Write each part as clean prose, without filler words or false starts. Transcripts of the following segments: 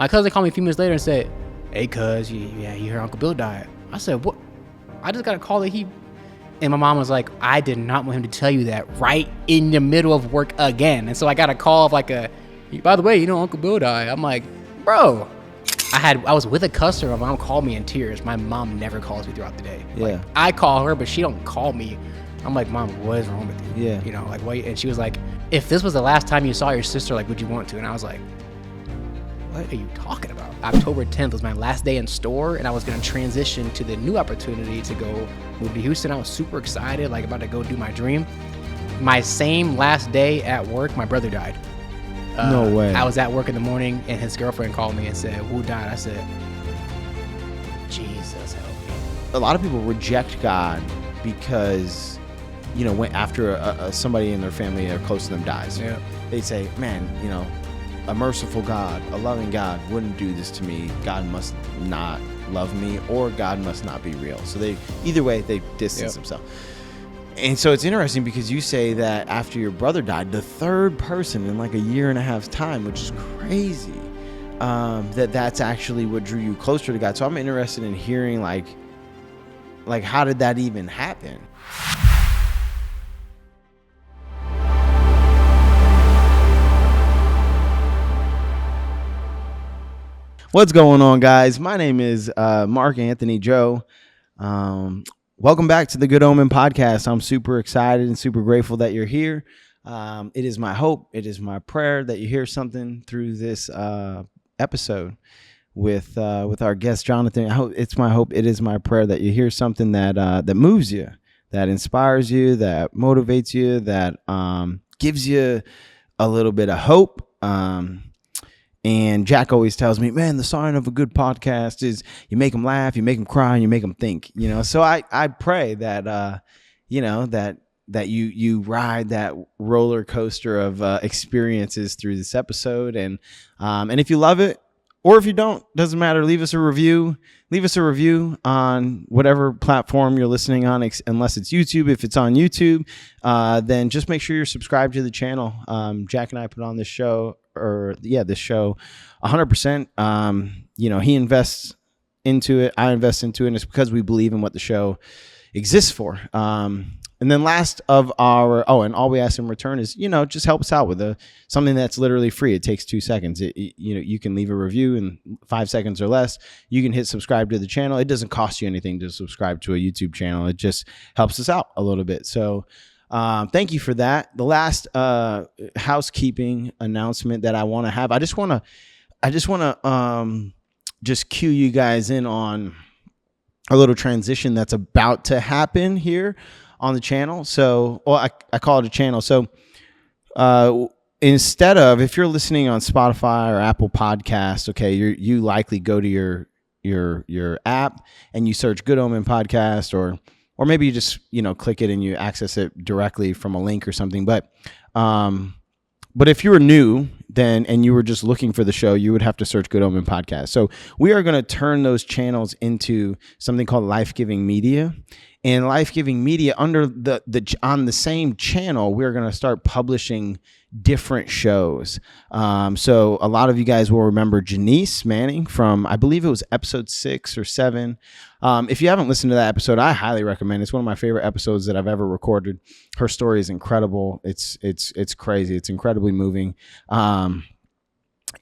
My cousin called me a few minutes later and said, "Hey, cuz, yeah, you heard Uncle Bill died." I said, "What?" I just got a call that and my mom was like, "I did not want him to tell you that right in the middle of work again." And so I got a call of like by the way, Uncle Bill died. I'm like, bro, I was with a customer. My mom called me in tears. My mom never calls me throughout the day. Yeah. Like, I call her, but she don't call me. I'm like, Mom, what is wrong with you? Yeah. Like, what? And she was like, if this was the last time you saw your sister, like, would you want to? And I was like, what are you talking about? October 10th was my last day in store, and I was going to transition to the new opportunity to go move to Houston. I was super excited, like about to go do my dream. My same last day at work, my brother died. No way. I was at work in the morning, and his girlfriend called me and said, "Who died?" I said, "Jesus help me." A lot of people reject God because, when after somebody in their family or close to them dies, they say, "Man, a merciful God, a loving God wouldn't do this to me. God must not love me, or God must not be real." So either way, they distance themselves. And so it's interesting because you say that after your brother died, the third person in like a year and a half's time, which is crazy, that's actually what drew you closer to God. So I'm interested in hearing like how did that even happen? What's going on, guys? My name is Mark Anthony Joe. Welcome back to the Good Omen podcast. I'm super excited and super grateful that you're here. It is my hope, it is my prayer that you hear something through this episode with our guest Jonathan. It's my hope, it is my prayer that you hear something that moves you, that inspires you, that motivates you, that gives you a little bit of hope. And Jack always tells me, man, the sign of a good podcast is you make them laugh, you make them cry, and you make them think. So I pray that that you ride that roller coaster of experiences through this episode, and if you love it or if you don't, doesn't matter. Leave us a review. Leave us a review on whatever platform you're listening on, unless it's YouTube. If it's on YouTube, then just make sure you're subscribed to the channel. Jack and I put on this show. This show 100%. He invests into it, I invest into it, and it's because we believe in what the show exists for. And then last of our and all we ask in return is just help us out with something that's literally free. It takes 2 seconds. You can leave a review in 5 seconds or less. You can hit subscribe to the channel. It doesn't cost you anything to subscribe to a YouTube channel. It just helps us out a little bit. So thank you for that. The last housekeeping announcement that I want to have, I just want to just cue you guys in on a little transition that's about to happen here on the channel. So, I call it a channel. So, instead of, if you're listening on Spotify or Apple Podcasts, okay, you likely go to your app and you search Good Omen Podcast, or maybe you just, click it and you access it directly from a link or something. But if you were new and you were just looking for the show, you would have to search Good Omen Podcast. So we are going to turn those channels into something called Life-Giving Media. And Life-Giving Media, under on the same channel, we're going to start publishing different shows. So a lot of you guys will remember Janice Manning from, I believe it was episode 6 or 7. If you haven't listened to that episode, I highly recommend it. It's one of my favorite episodes that I've ever recorded. Her story is incredible. It's crazy. It's incredibly moving.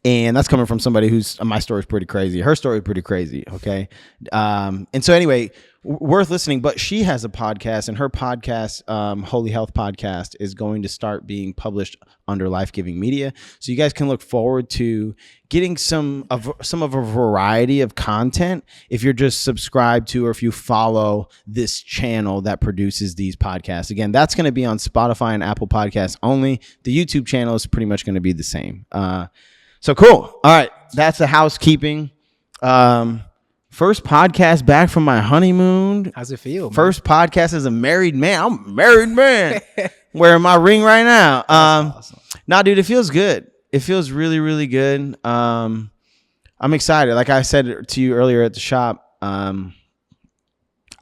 And that's coming from somebody my story is pretty crazy. Her story is pretty crazy. Okay. And so anyway, worth listening, but she has a podcast, and her podcast, Holy Health Podcast, is going to start being published under Life-Giving Media. So you guys can look forward to getting some of a variety of content if you're just subscribed to, or if you follow this channel that produces these podcasts. Again, that's going to be on Spotify and Apple Podcasts only. The YouTube channel is pretty much going to be the same. So cool. All right. That's the housekeeping. First podcast back from my honeymoon. How's it feel, man? First podcast as a married man. I'm a married man. Wearing my ring right now. Awesome. Nah, dude, it feels good. It feels really, really good. I'm excited. Like I said to you earlier at the shop, I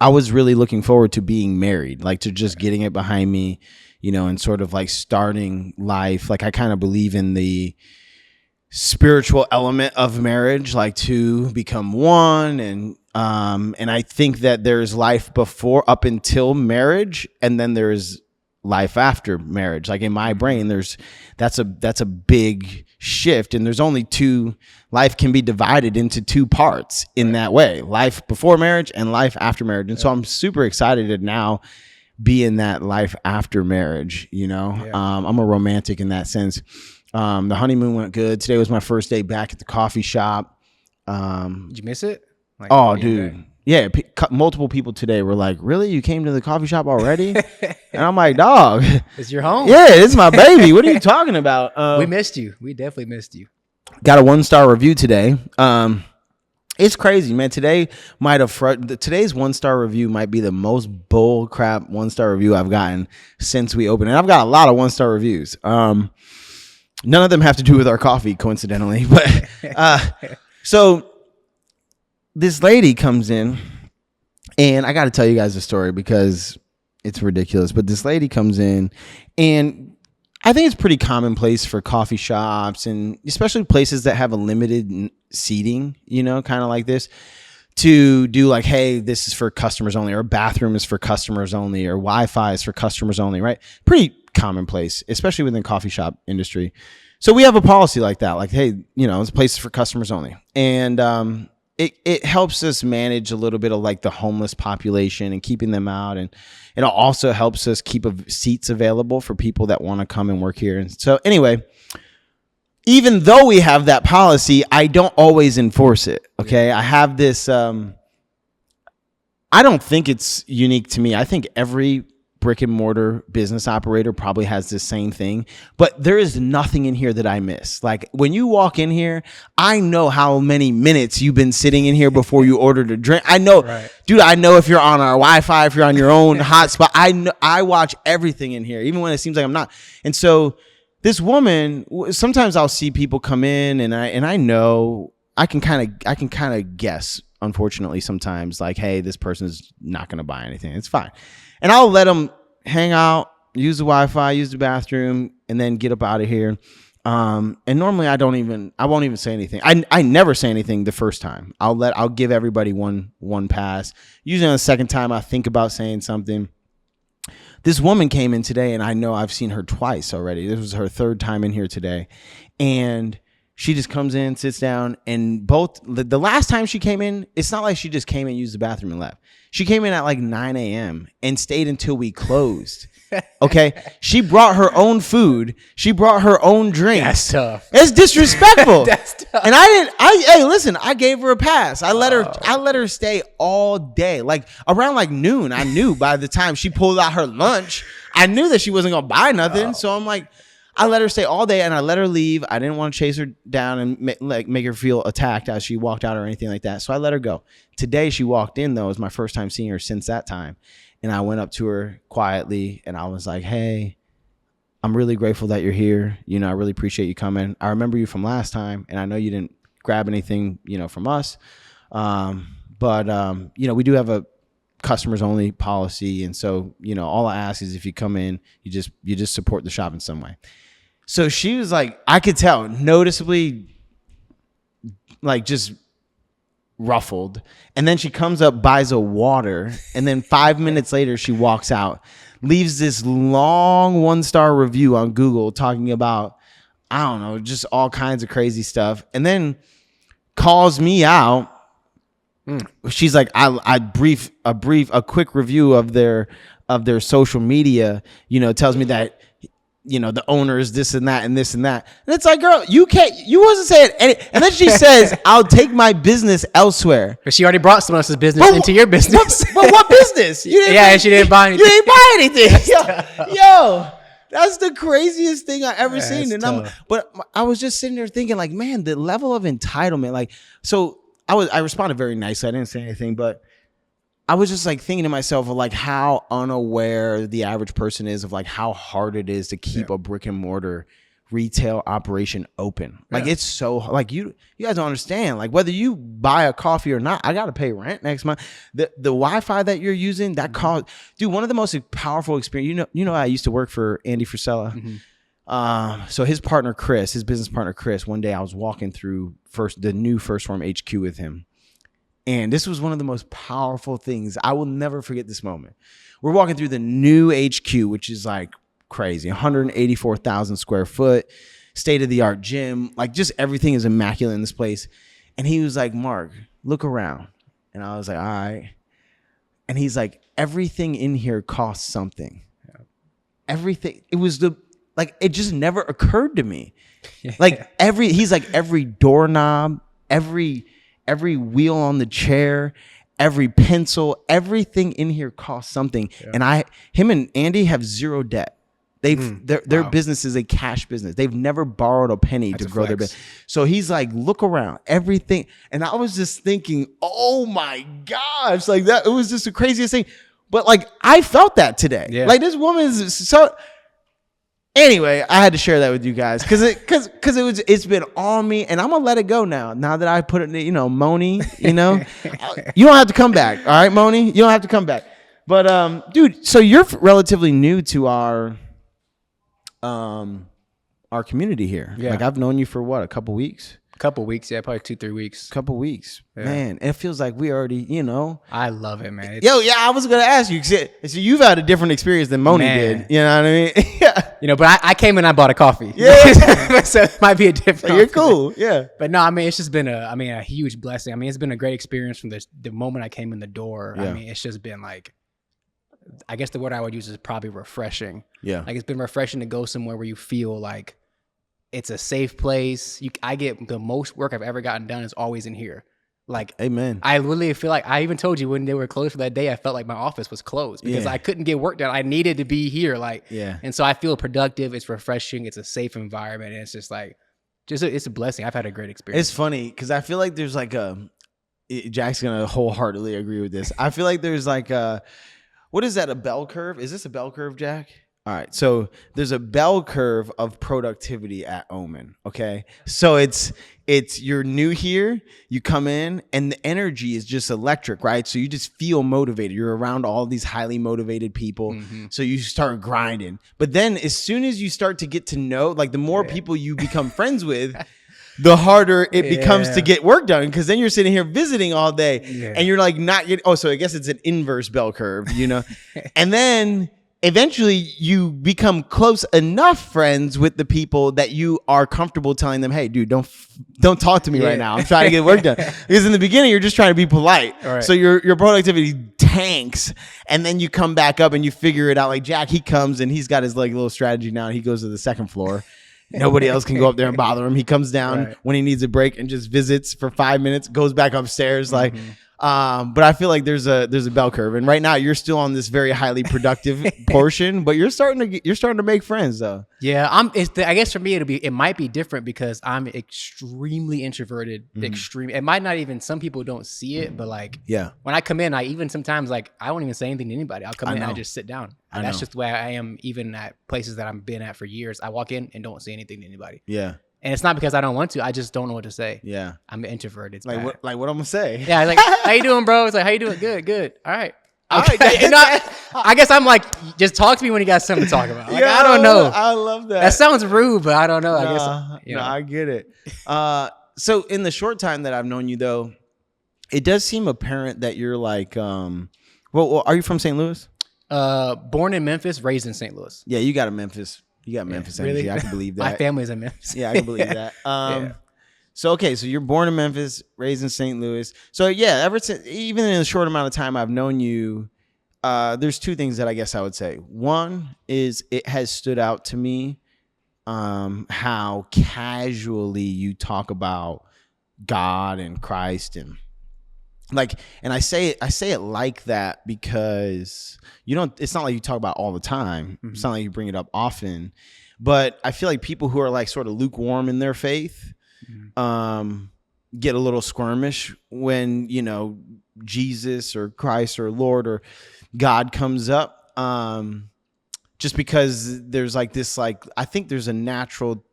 was really looking forward to being married, like to just getting it behind me, and sort of like starting life. Like I kind of believe in spiritual element of marriage, like two become one. And I think that there's life before, up until marriage, and then there's life after marriage. Like in my brain, that's a big shift, and there's only two. Life can be divided into two parts in that way: life before marriage and life after marriage. And so I'm super excited to now be in that life after marriage. I'm a romantic in that sense. The honeymoon went good. Today was my first day back at the coffee shop. Did you miss it? Like, oh, dude. Yeah, multiple people today were like, "Really? You came to the coffee shop already?" And I'm like, "Dog, it's your home." Yeah, it's my baby. What are you talking about? We missed you. We definitely missed you. Got a 1-star review today. It's crazy, man. Today's 1-star review might be the most bull crap 1-star review I've gotten since we opened. And I've got a lot of 1-star reviews. None of them have to do with our coffee, coincidentally. But so this lady comes in, and I got to tell you guys a story because it's ridiculous. But this lady comes in, and I think it's pretty commonplace for coffee shops, and especially places that have a limited seating, kind of like this, to do like, hey, this is for customers only, or bathroom is for customers only, or Wi-Fi is for customers only, right? Pretty commonplace, especially within the coffee shop industry. So we have a policy like that, like, hey, it's places for customers only. And it helps us manage a little bit of like the homeless population and keeping them out. And it also helps us keep seats available for people that want to come and work here. And so anyway, even though we have that policy, I don't always enforce it. Okay. I have this, I don't think it's unique to me. I think every brick and mortar business operator probably has the same thing, but there is nothing in here that I miss. Like when you walk in here, I know how many minutes you've been sitting in here before you ordered a drink. I know, right. Dude, I know if you're on our Wi-Fi, if you're on your own hotspot. I know, I watch everything in here, even when it seems like I'm not. And so this woman, sometimes I'll see people come in, and I know I can kind of guess, unfortunately, sometimes, like, hey, this person's not going to buy anything. It's fine. And I'll let them hang out, use the Wi-Fi, use the bathroom, and then get up out of here. And normally I won't even say anything. I never say anything the first time. I'll give everybody one pass. Usually on the second time I think about saying something. This woman came in today, and I know I've seen her twice already. This was her third time in here today. And she just comes in, sits down, and the last time she came in, it's not like she just came in, used the bathroom, and left. She came in at like 9 a.m. and stayed until we closed. Okay? She brought her own food. She brought her own drink. That's tough. It's disrespectful. That's tough. And hey, listen, I gave her a pass. I let her stay all day. Like around like noon, I knew by the time she pulled out her lunch, I knew that she wasn't going to buy nothing. So I'm like, I let her stay all day, and I let her leave. I didn't want to chase her down and make her feel attacked as she walked out or anything like that. So I let her go. Today she walked in, though. It was my first time seeing her since that time. And I went up to her quietly, and I was like, hey, I'm really grateful that you're here. I really appreciate you coming. I remember you from last time, and I know you didn't grab anything, from us. But we do have a customers only policy. And so, all I ask is if you come in, you just support the shop in some way. So she was like, I could tell, noticeably, like just ruffled. And then she comes up, buys a water, and then 5 minutes later, she walks out, leaves this long 1-star review on Google talking about, I don't know, just all kinds of crazy stuff. And then calls me out. She's like, a quick review of their social media, tells me that, the owner is this and that and this and that. And it's like, girl, you wasn't saying any. And then she says, I'll take my business elsewhere. But she already brought someone else's business into your business. But what business? She didn't buy anything. You didn't buy anything. Yo, that's the craziest thing I ever seen. And but I was just sitting there thinking, like, man, the level of entitlement, like, so I responded very nicely. I didn't say anything, but I was just like thinking to myself of like how unaware the average person is of like how hard it is to keep a brick and mortar retail operation open. Like it's so like you guys don't understand. Like whether you buy a coffee or not, I got to pay rent next month. The Wi-Fi that you're using, that cost, dude. One of the most powerful experience. I used to work for Andy Frisella. So his business partner Chris, one day I was walking through the new First Form HQ with him. And this was one of the most powerful things. I will never forget this moment. We're walking through the new HQ, which is like crazy, 184,000 square foot, state-of-the-art gym. Like just everything is immaculate in this place. And he was like, Mark, look around. And I was like, all right. And he's like, everything in here costs something. Yeah. Everything. It was it just never occurred to me. Like he's like every doorknob, every wheel on the chair, every pencil, everything in here costs something. Yeah. And him and Andy have zero debt. Their business is a cash business. They've never borrowed a penny to grow their business. So he's like, look around, everything. And I was just thinking, oh my gosh, like that. It was just the craziest thing. But like, I felt that today. Yeah. Like this woman is so. Anyway, I had to share that with you guys because it's been on me, and I'm gonna let it go now. Now that I put it, Moni, you don't have to come back. All right, Moni, you don't have to come back. But dude, so you're relatively new to our community here. Yeah. Like I've known you for what, a couple weeks? Couple weeks, yeah, probably 2-3 weeks. Couple weeks, yeah. Man. It feels like we already, I love it, man. I was gonna ask you. So you've had a different experience than Moni did. You know what I mean? Yeah. But I came in, I bought a coffee. Yeah. So it might be a different. You're cool, yeah. But no, I mean, it's just been a huge blessing. I mean, it's been a great experience from the moment I came in the door. Yeah. I mean, it's just been like, I guess the word I would use is probably refreshing. Yeah. Like it's been refreshing to go somewhere where you feel like it's a safe place. I get the most work I've ever gotten done is always in here. Like, amen. I literally feel like I even told you when they were closed for that day, I felt like my office was closed because I couldn't get work done. I needed to be here. And so I feel productive. It's refreshing. It's a safe environment. And it's just like, it's a blessing. I've had a great experience. It's funny because I feel like there's like Jack's going to wholeheartedly agree with this. I feel like there's like what is that? A bell curve? Is this a bell curve, Jack? All right, so there's a bell curve of productivity at Omen, okay? So it's you're new here, you come in, and the energy is just electric, right? So you just feel motivated. You're around all these highly motivated people, so you start grinding. But then as soon as you start to get to know, like the more people you become friends with, the harder it becomes to get work done because then you're sitting here visiting all day and you're like not getting, so I guess it's an inverse bell curve, And then eventually you become close enough friends with the people that you are comfortable telling them, hey, dude, don't talk to me right now. I'm trying to get work done. Because in the beginning, you're just trying to be polite. Right. So your productivity tanks. And then you come back up and you figure it out. Like Jack, he comes and he's got his like little strategy now. He goes to the second floor. Nobody else can go up there and bother him. He comes down when he needs a break and just visits for 5 minutes, goes back upstairs. But I feel like there's a bell curve, and right now you're still on this very highly productive portion, but you're starting to make friends though. Yeah, I guess for me it might be different because I'm extremely introverted. It might not even, some people don't see it, but like when I come in, I even sometimes like I won't even say anything to anybody. I'll come in and I just sit down. That's just the way I am. Even at places that I've been at for years, I walk in and don't say anything to anybody. Yeah. And it's not because I don't want to. I just don't know what to say. Yeah. I'm introverted. It's like what I'm gonna say. Yeah. Like, how you doing, bro? It's like, how you doing? Good. All right. Okay. I guess I'm like, just talk to me when you got something to talk about. Like, I don't know. I love that. That sounds rude, but I don't know. I get it. So in the short time that I've known you, though, it does seem apparent that you're like, well, are you from St. Louis? Born in Memphis, raised in St. Louis. Yeah, you got Memphis energy. Really? I can believe that. My family's in Memphis. Yeah, I can believe that. So you're born in Memphis, raised in St. Louis. So yeah, ever since, even in a short amount of time I've known you, there's two things that I guess I would say. One is it has stood out to me how casually you talk about God and Christ and I say it like that because it's not like you talk about all the time. Mm-hmm. It's not like you bring it up often, but I feel like people who are like sort of lukewarm in their faith, get a little squirmish when, Jesus or Christ or Lord or God comes up. Just because there's like this, I think there's a natural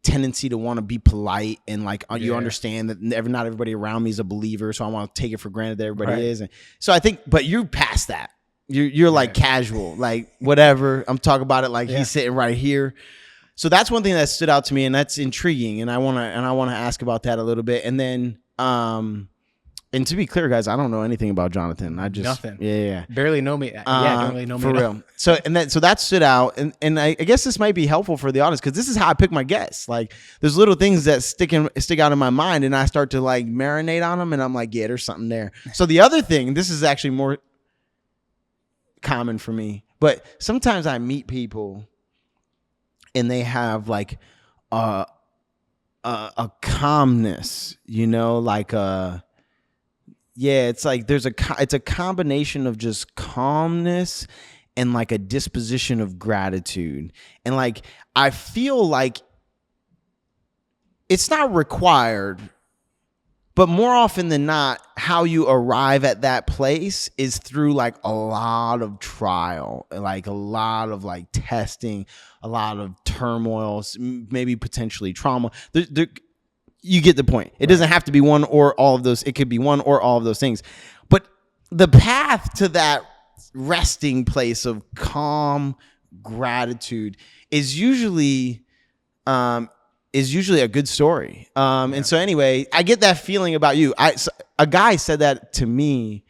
tendency to want to be polite and you understand that not everybody around me is a believer, so I want to take it for granted that everybody is. And so I think, but you're past that. You're like casual, like whatever. I'm talking about it like he's sitting right here. So that's one thing that stood out to me, and that's intriguing, and I want to ask about that a little bit. And then and to be clear, guys, I don't know anything about Jonathan. I just Nothing. Yeah. Barely know me. Don't really know me for real. So that stood out, and I guess this might be helpful for the audience because this is how I pick my guests. Like, there's little things that stick out in my mind, and I start to like marinate on them, and I'm like, yeah, there's something there. So the other thing, this is actually more common for me, but sometimes I meet people, and they have like a calmness, like it's like it's a combination of just calmness and like a disposition of gratitude. And like, I feel like it's not required, but more often than not, how you arrive at that place is through like a lot of trial, like a lot of like testing, a lot of turmoil, maybe potentially trauma. You get the point. It doesn't have to be one or all of those. It could be one or all of those things. But the path to that resting place of calm gratitude is usually a good story. And so anyway, I get that feeling about you. A guy said that to me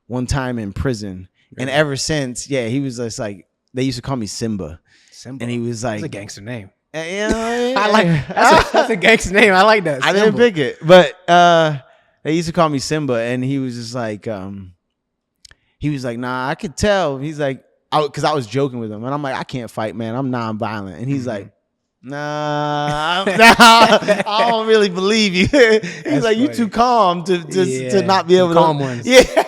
one time in prison. Really? And ever since, he was just like, they used to call me Simba. And he was like, that's a gangster name. I like that's a gangster name. I like that. I didn't pick it, but they used to call me Simba, and he was just like, nah, I could tell. He's like, because I was joking with him, and I'm like, I can't fight, man. I'm nonviolent, and he's like, nah, I don't really believe you. He's like, you too calm to not be able calm to. Ones. Yeah.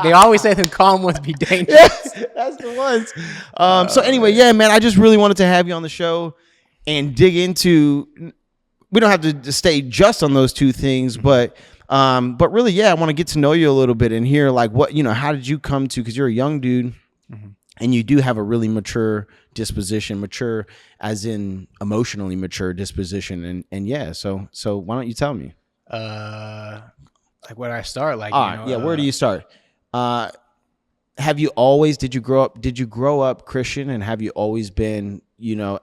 They always say them calm ones be dangerous. Yes, that's the ones. So anyway, man, I just really wanted to have you on the show and dig into. We don't have to stay just on those two things, but really, I want to get to know you a little bit and hear like what, how did you come to, because you're a young dude and you do have a really mature disposition, mature as in emotionally mature disposition. And so why don't you tell me? Like where do I start? Like, where do you start? Did you grow up Christian, and have you always been,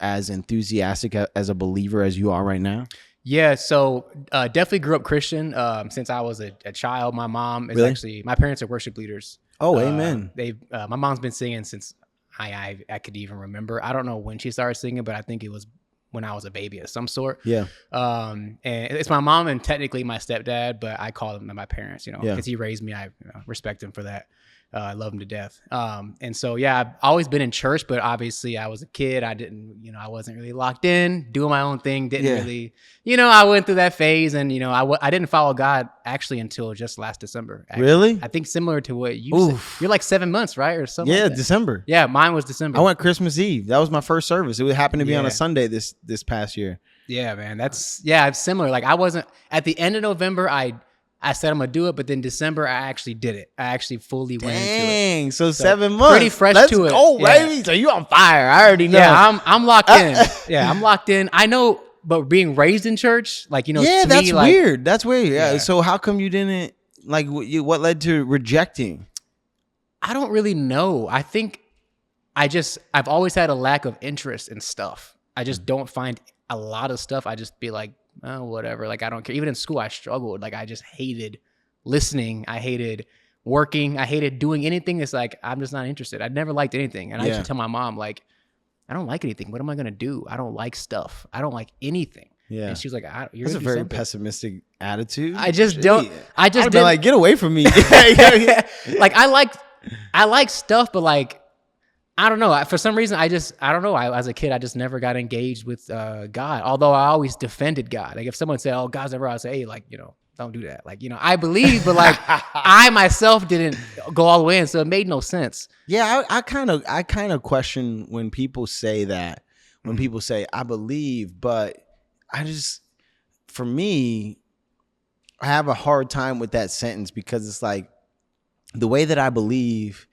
as enthusiastic as a believer as you are right now? Yeah, so definitely grew up Christian since I was a child. My mom is Really? my parents are worship leaders. Oh, amen. My mom's been singing since I could even remember. I don't know when she started singing, but I think it was when I was a baby of some sort. Yeah. And it's my mom and technically my stepdad, but I call them my parents, because he raised me. I respect him for that. I love him to death. And so, I've always been in church, but obviously I was a kid. I didn't, I wasn't really locked in, doing my own thing. Didn't really, I went through that phase, and, I didn't follow God actually until just last December. Actually. Really? I think similar to what you said. You're like 7 months, right? Or something. Yeah, like that. December. Yeah, mine was December. I went Christmas Eve. That was my first service. It happened to be on a Sunday this past year. Yeah, man. It's similar. Like I wasn't at the end of November. I said I'm gonna do it, but then December I actually did it. I actually fully went into it. Dang, so 7 months. Pretty fresh to it. Oh, baby. So you on fire. I already know. Yeah, I'm locked in. I'm locked in. I know, but being raised in church, like, to that's me, like, weird. That's weird. Yeah. So how come you didn't, like, what led to rejecting? I don't really know. I think I've always had a lack of interest in stuff. I just don't find a lot of stuff. I just be like, oh, whatever. Like, I don't care. Even in school, I struggled. Like, I just hated listening. I hated working. I hated doing anything that's like, I'm just not interested. I never liked anything. And I used to tell my mom, like, I don't like anything. What am I going to do? I don't like stuff. I don't like anything. Yeah. And she was like, you're That's a very pessimistic attitude. I just don't. I just didn't. Like, get away from me. Like, I like stuff, but like, I don't know. For some reason, I don't know. As a kid, I just never got engaged with God. Although I always defended God. Like if someone said, "Oh, God's never," I'd say, "Hey, like, don't do that." Like, I believe, but like I myself didn't go all the way in, so it made no sense. Yeah, I kind of question when people say that. When people say, "I believe," but for me, I have a hard time with that sentence because it's like the way that I believe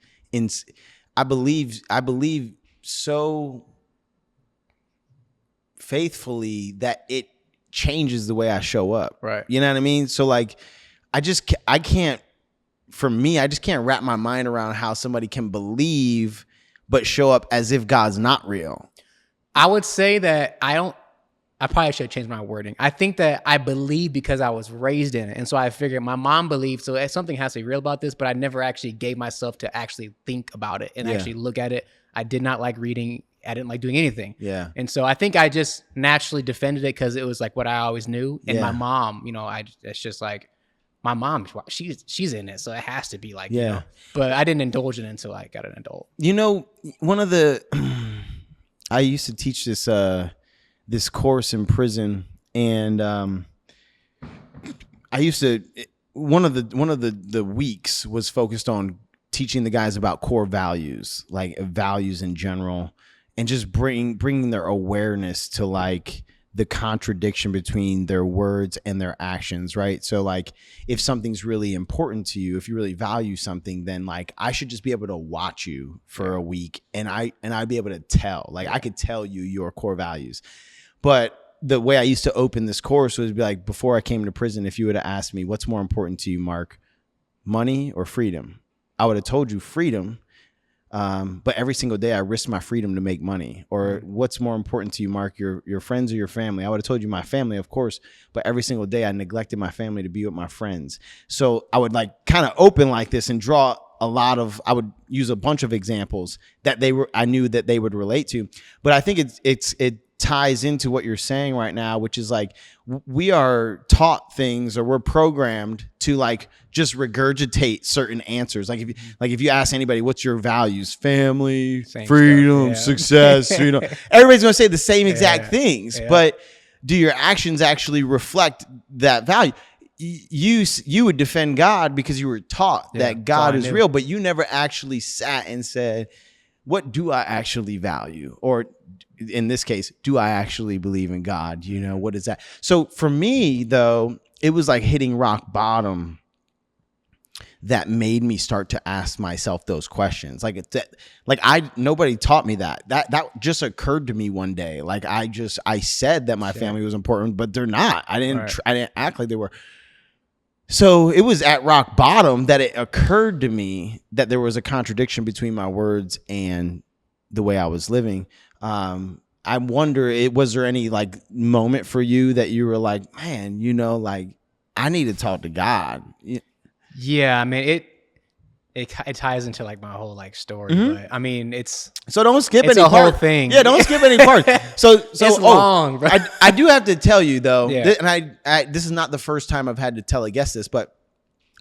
so faithfully that it changes the way I show up. Right. You know what I mean? So like, I just can't wrap my mind around how somebody can believe but show up as if God's not real. I would say that I probably should have changed my wording. I think that I believe because I was raised in it. And so I figured my mom believed, so something has to be real about this, but I never actually gave myself to actually think about it and actually look at it. I did not like reading. I didn't like doing anything. Yeah. And so I think I just naturally defended it because it was like what I always knew. And my mom, it's just like, my mom, she's in it, so it has to be like, But I didn't indulge in it until I got an adult. One of the, I used to teach this course in prison, and I used to, one of the weeks was focused on teaching the guys about core values, like values in general, and just bringing their awareness to like the contradiction between their words and their actions, right? So like if something's really important to you, if you really value something, then like I should just be able to watch you for a week and I'd be able to tell, like I could tell you your core values. But the way I used to open this course was be like, before I came to prison, if you would have asked me, what's more important to you, Mark, money or freedom? I would have told you freedom. But every single day I risked my freedom to make money. Or what's more important to you, Mark, your friends or your family? I would have told you my family, of course, but every single day I neglected my family to be with my friends. So I would like kind of open like this and draw I would use a bunch of examples that I knew that they would relate to. But I think it ties into what you're saying right now, which is like we are taught things, or we're programmed to like just regurgitate certain answers. Like if you ask anybody, what's your values? Family, freedom, success, everybody's going to say the same exact things, but do your actions actually reflect that value? You would defend God because you were taught that God is real, but you never actually sat and said, what do I actually value? Or in this case, do I actually believe in God? What is that? So for me, though, it was like hitting rock bottom that made me start to ask myself those questions. Nobody taught me that. That just occurred to me one day. Like I said that my family was important, but they're not. I didn't act like they were. So it was at rock bottom that it occurred to me that there was a contradiction between my words and the way I was living. I wonder, was there any like moment for you that you were like, man, like I need to talk to God? Yeah, I mean, it ties into like my whole like story, but I mean, so don't skip any part. Whole thing. Yeah, don't skip any part. So it's long, bro. I do have to tell you though, and I this is not the first time I've had to tell a guest this, but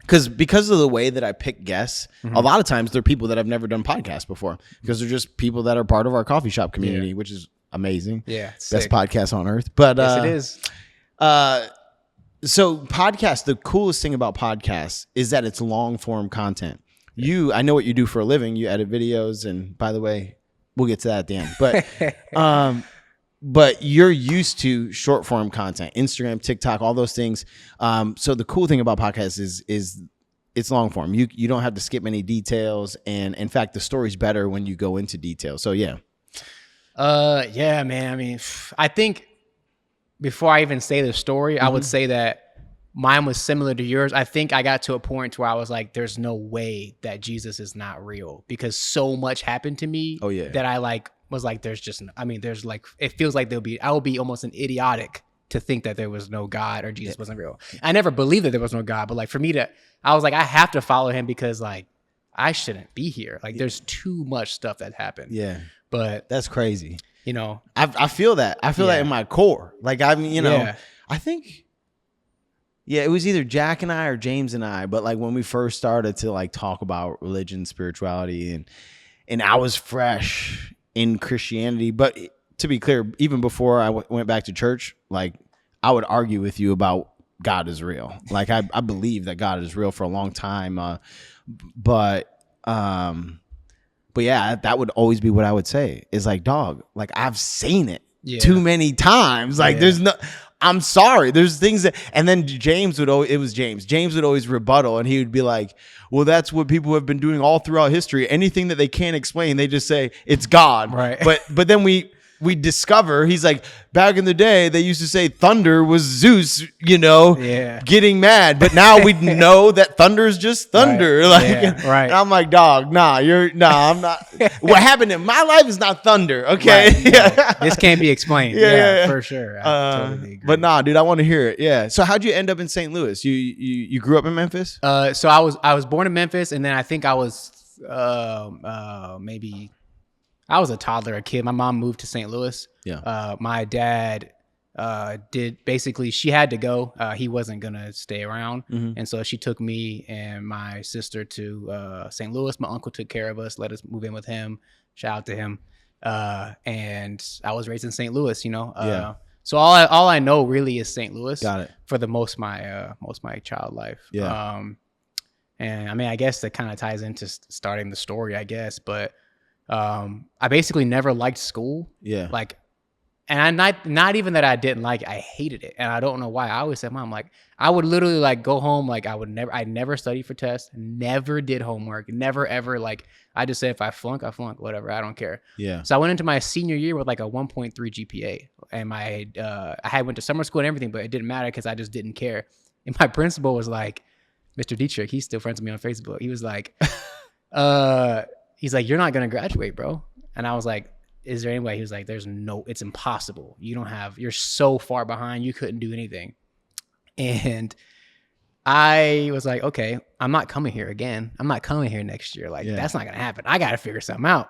because of the way that I pick guests, a lot of times they're people that I've never done podcasts before, because they're just people that are part of our coffee shop community, which is amazing. Yeah, best podcast on earth. But yes, it is. So podcasts, the coolest thing about podcasts is that it's long form content. I know what you do for a living. You edit videos, and by the way, we'll get to that at the end. But you're used to short form content, Instagram, TikTok, all those things. So the cool thing about podcasts is it's long form. You don't have to skip any details, and in fact, the story's better when you go into detail. So yeah. Yeah, man. I mean, I think before I even say the story, I would say that mine was similar to yours. I think I got to a point where I was like, there's no way that Jesus is not real, because so much happened to me that I like was like, there's like, it feels like I would be almost an idiotic to think that there was no God or Jesus wasn't real. I never believed that there was no God, but like for me I was like, I have to follow him because like I shouldn't be here. Like there's too much stuff that happened. Yeah. But that's crazy. I feel that. I feel that in my core. Like I think, it was either Jack and I or James and I, but like when we first started to like talk about religion, spirituality, and I was fresh in Christianity, but to be clear, even before I went back to church, like I would argue with you about God is real. Like I believe that God is real for a long time. But yeah, that would always be what I would say is like, dog, like I've seen it too many times. Like there's no, I'm sorry. There's things that, and then James would always rebuttal, and he would be like, well, that's what people have been doing all throughout history. Anything that they can't explain, they just say it's God. Right. But then we discover, he's like, back in the day, they used to say thunder was Zeus, getting mad. But now we know that thunder's just thunder. Right. And I'm like, dog, I'm not. What happened in my life is not thunder. Okay. Right. This can't be explained. For sure. I totally agree. But dude, I want to hear it. Yeah. So how'd you end up in St. Louis? You grew up in Memphis? So I was born in Memphis, and then I think I was maybe I was a toddler, a kid. My mom moved to St. Louis. Yeah. My dad she had to go. He wasn't gonna stay around, and so she took me and my sister to St. Louis. My uncle took care of us, let us move in with him. Shout out to him. And I was raised in St. Louis. So all I know really is St. Louis. Got it. For the most my child life. Yeah. And I mean, I guess that kind of ties into starting the story, I guess. But I basically never liked school. Yeah. And I not even that I didn't like it, I hated it. And I don't know why. I always said, Mom, I would literally go home. I never studied for tests, never did homework, never ever I just said if I flunk, whatever. I don't care. Yeah. So I went into my senior year with a 1.3 GPA, and I went to summer school and everything, but it didn't matter because I just didn't care. And my principal was like, Mr. Dietrich, he's still friends with me on Facebook. He was like, he's like, you're not going to graduate, bro. And I was like, is there any way? He was like, it's impossible. You're so far behind. You couldn't do anything. And I was like, okay, I'm not coming here again. I'm not coming here next year. That's not going to happen. I got to figure something out.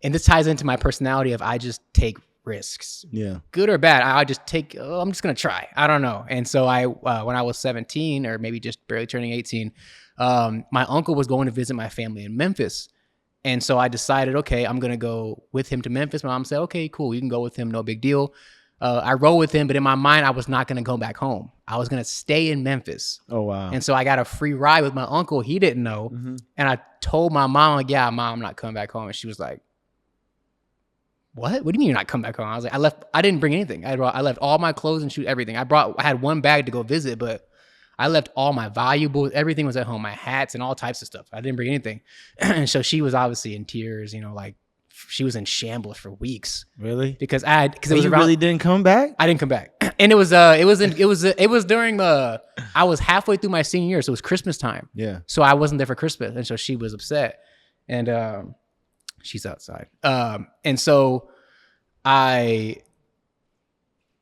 And this ties into my personality of I just take risks. Yeah. Good or bad. I just I'm just going to try. I don't know. And so when I was 17 or maybe just barely turning 18, my uncle was going to visit my family in Memphis. And so I decided, okay, I'm going to go with him to Memphis. My mom said, okay, cool. You can go with him. No big deal. I rode with him, but in my mind, I was not going to go back home. I was going to stay in Memphis. Oh, wow. And so I got a free ride with my uncle. He didn't know. Mm-hmm. And I told my mom, yeah, Mom, I'm not coming back home. And she was like, what do you mean you're not coming back home? I was like, I didn't bring anything. I left all my clothes and shoes, everything. I had one bag to go visit, but I left all my valuables. Everything was at home, my hats and all types of stuff. I didn't bring anything. And so she was obviously in tears, she was in shambles for weeks. Really? Because you really didn't come back? I didn't come back. And it was during I was halfway through my senior year. So it was Christmas time. Yeah. So I wasn't there for Christmas. And so she was upset. And, she's outside. And so I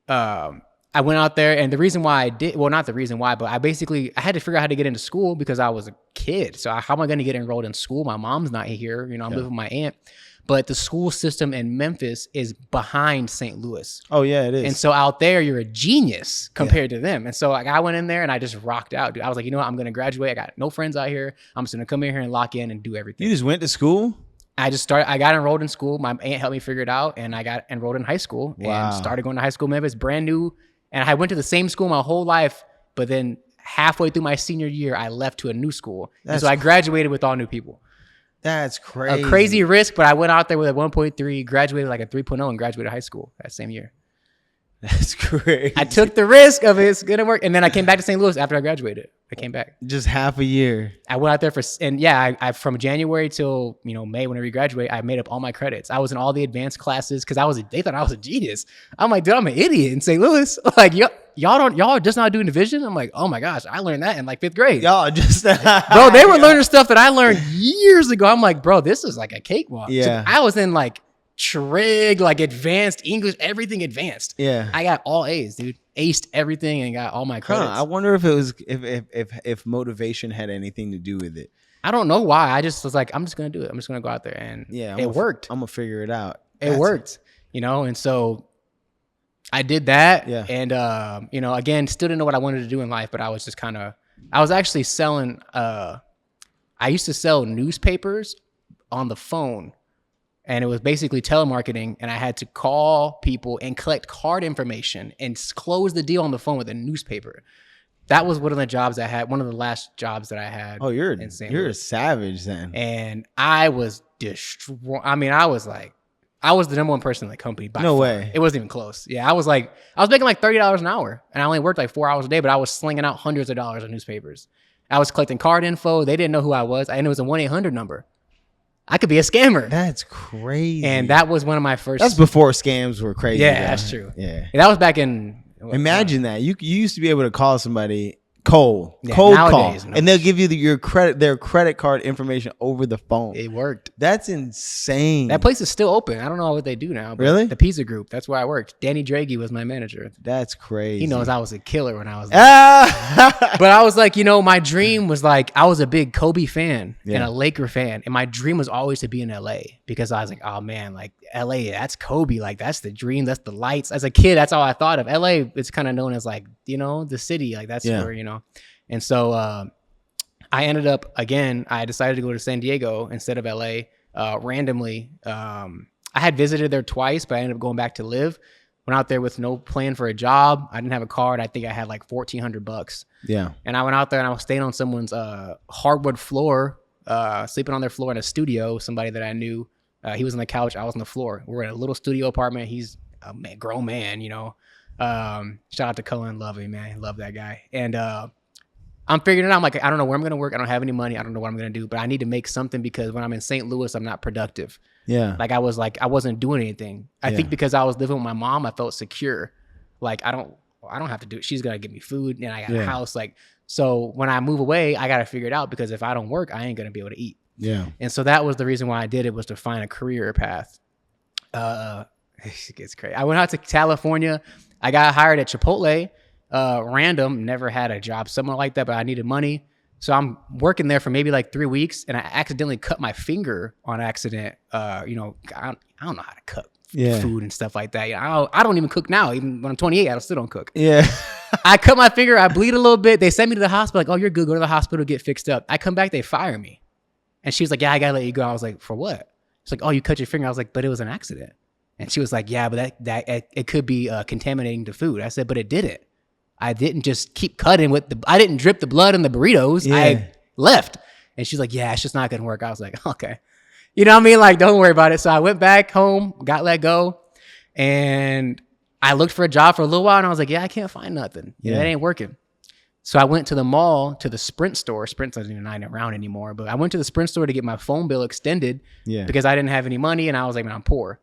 went out there, and the reason why not the reason why, but I had to figure out how to get into school because I was a kid. So how am I going to get enrolled in school? My mom's not here. I'm living with my aunt. But the school system in Memphis is behind St. Louis. Oh, yeah, it is. And so out there, you're a genius compared to them. And so I went in there and I just rocked out, dude. I was like, you know what? I'm going to graduate. I got no friends out here. I'm just going to come in here and lock in and do everything. You just went to school? I got enrolled in school. My aunt helped me figure it out, and I got enrolled in high school. Wow. And started going to high school in Memphis, brand new. And I went to the same school my whole life, but then halfway through my senior year, I left to a new school. And so I graduated with all new people. That's crazy. A crazy risk, but I went out there with a 1.3, graduated a 3.0, and graduated high school that same year. That's crazy. I took the risk of it's going to work. And then I came back to St. Louis after I graduated. I came back. Just half a year. I went out there I from January till, May, whenever you graduate, I made up all my credits. I was in all the advanced classes because they thought I was a genius. I'm like, dude, I'm an idiot in St. Louis. Like, y'all are just not doing division. I'm like, oh my gosh, I learned that in 5th grade. Y'all just, bro, they were learning stuff that I learned years ago. I'm like, bro, this is like a cakewalk. Yeah. So I was in trig, advanced English, everything advanced. Yeah. I got all A's, dude. Aced everything and got all my credits. I wonder if it was if motivation had anything to do with it. I don't know why. I just was like, I'm just gonna do it. I'm just gonna go out there, and it worked. I'm gonna figure it out. It worked, and so I did that. Yeah. And again, still didn't know what I wanted to do in life, but I was just I was actually selling. I used to sell newspapers on the phone. And it was basically telemarketing, and I had to call people and collect card information and close the deal on the phone with a newspaper. That was one of the jobs I had, one of the last jobs that I had. Oh, you're a savage then. And I was destroyed. I mean, I was the number one person in the company by no far. way. It wasn't even close. Yeah, I was making $30 an hour, and I only worked 4 hours a day, but I was slinging out hundreds of dollars on newspapers. I was collecting card info. They didn't know who I was, and it was a 1-800 number. I could be a scammer. That's crazy. And that was one of my first. That's before scams were crazy. Yeah, though. that's true. Yeah. That was back in. Imagine that. You used to be able to call somebody cold nowadays, call, no. and they'll give you their credit card information over the phone. It worked. That's insane. That place is still open. I don't know what they do now. But Really? The Pizza Group. That's where I worked. Danny Draghi was my manager. That's crazy. He knows I was a killer when I was there. But I was like, my dream was like, I was a big Kobe fan and a Laker fan. And my dream was always to be in LA because I was like, oh man, like LA, that's Kobe. Like that's the dream. That's the lights. As a kid, that's all I thought of. LA, it's kind of known as like, the city. Like that's where, And so I ended up, again, I decided to go to San Diego instead of LA randomly. I had visited there twice, but I ended up going back to live. Went out there with no plan for a job. I didn't have a card. I think I had like $1,400. Yeah. And I went out there and I was staying on someone's hardwood floor, sleeping on their floor in a studio. Somebody that I knew. He was on the couch. I was on the floor. We're in a little studio apartment. He's a grown man, shout out to Cullen. Love him, man. Love that guy. And I'm figuring it out. I'm like, I don't know where I'm going to work. I don't have any money. I don't know what I'm going to do, but I need to make something because when I'm in St. Louis, I'm not productive. Yeah. Like I wasn't doing anything. I think because I was living with my mom, I felt secure. Like I don't have to do it. She's going to give me food and I got a house. Like, so when I move away, I got to figure it out because if I don't work, I ain't going to be able to eat. Yeah. And so that was the reason why I did it, was to find a career path. It gets crazy. I went out to California. I got hired at Chipotle. Random, never had a job somewhere like that, but I needed money. So I'm working there for maybe like 3 weeks and I accidentally cut my finger on accident. I don't know how to cut food and stuff like that. I don't even cook now. Even when I'm 28, I still don't cook. Yeah. I cut my finger. I bleed a little bit. They sent me to the hospital. Like, oh, you're good. Go to the hospital, get fixed up. I come back, they fire me. And she was like, yeah, I got to let you go. I was like, for what? She's like, oh, you cut your finger. I was like, but it was an accident. And she was like, yeah, but that it could be contaminating the food. I said, but it didn't. I didn't just keep cutting I didn't drip the blood in the burritos. Yeah. I left. And she's like, yeah, it's just not going to work. I was like, okay. You know what I mean? Like, don't worry about it. So I went back home, got let go. And I looked for a job for a little while. And I was like, yeah, I can't find nothing. Yeah, that ain't working. So I went to the mall, to the Sprint store. Sprint doesn't even around anymore. But I went to the Sprint store to get my phone bill extended because I didn't have any money. And I was like, man, I'm poor.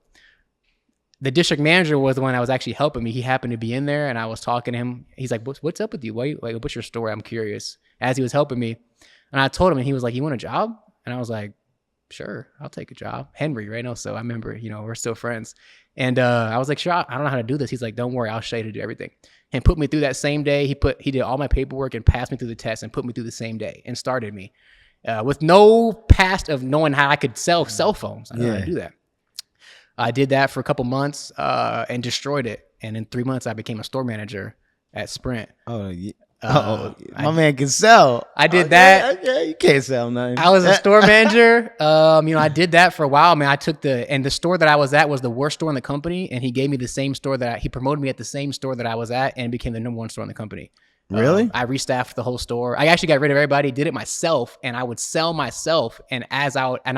The district manager was the one that was actually helping me. He happened to be in there and I was talking to him. He's like, what's up with you? What's your story? I'm curious. As he was helping me. And I told him and he was like, you want a job? And I was like, sure, I'll take a job. Henry, right now. So I remember, we're still friends. And I was like, sure, I don't know how to do this. He's like, don't worry, I'll show you how to do everything. And put me through that same day. He did all my paperwork and passed me through the test and put me through the same day and started me with no past of knowing how I could sell cell phones. I know how to do that. I did that for a couple months and destroyed it. And in 3 months, I became a store manager at Sprint. Oh, yeah. My man can sell. I did that. Okay, you can't sell nothing. I was a store manager. I did that for a while, man. The store that I was at was the worst store in the company. And he gave me the same store he promoted me at the same store that I was at and became the #1 store in the company. Really? I restaffed the whole store. I actually got rid of everybody, did it myself. And I would sell myself. And I